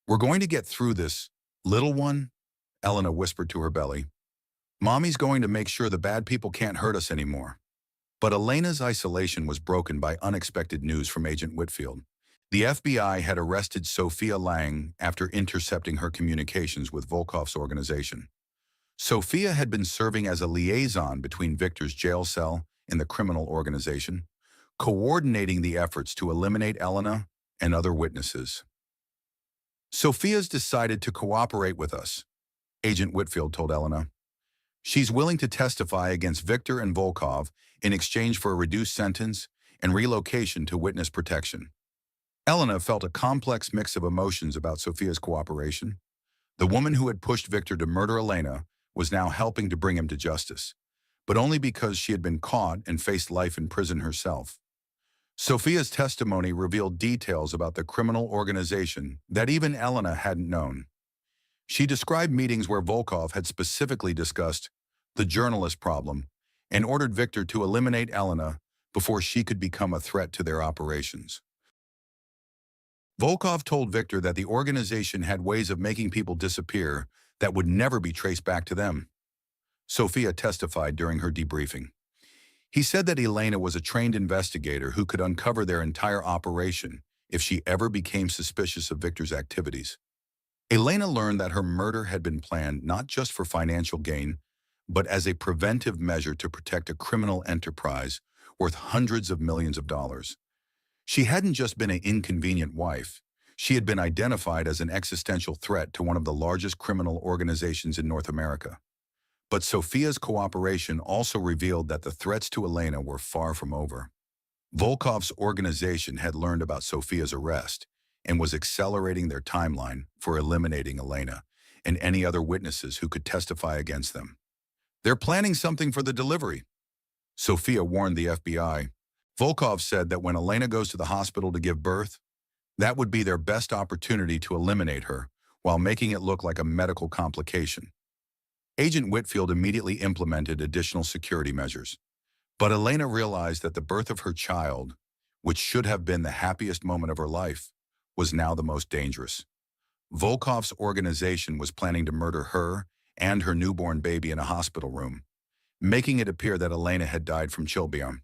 We're going to get through this, little one, Elena whispered to her belly. Mommy's going to make sure the bad people can't hurt us anymore. But Elena's isolation was broken by unexpected news from Agent Whitfield. The FBI had arrested Sophia Lang after intercepting her communications with Volkov's organization. Sophia had been serving as a liaison between Victor's jail cell and the criminal organization, coordinating the efforts to eliminate Elena and other witnesses. Sophia's decided to cooperate with us, Agent Whitfield told Elena. She's willing to testify against Victor and Volkov in exchange for a reduced sentence and relocation to witness protection. Elena felt a complex mix of emotions about Sophia's cooperation. The woman who had pushed Victor to murder Elena was now helping to bring him to justice, but only because she had been caught and faced life in prison herself. Sophia's testimony revealed details about the criminal organization that even Elena hadn't known. She described meetings where Volkov had specifically discussed the journalist problem and ordered Victor to eliminate Elena before she could become a threat to their operations. Volkov told Victor that the organization had ways of making people disappear that would never be traced back to them. Sophia testified during her debriefing. He said that Elena was a trained investigator who could uncover their entire operation if she ever became suspicious of Victor's activities. Elena learned that her murder had been planned not just for financial gain, but as a preventive measure to protect a criminal enterprise worth hundreds of millions of dollars. She hadn't just been an inconvenient wife. She had been identified as an existential threat to one of the largest criminal organizations in North America. But Sophia's cooperation also revealed that the threats to Elena were far from over. Volkov's organization had learned about Sophia's arrest and was accelerating their timeline for eliminating Elena and any other witnesses who could testify against them. They're planning something for the delivery, Sophia warned the FBI. Volkov said that when Elena goes to the hospital to give birth, that would be their best opportunity to eliminate her while making it look like a medical complication. Agent Whitfield immediately implemented additional security measures. But Elena realized that the birth of her child, which should have been the happiest moment of her life, was now the most dangerous. Volkov's organization was planning to murder her and her newborn baby in a hospital room, making it appear that Elena had died from chilblain.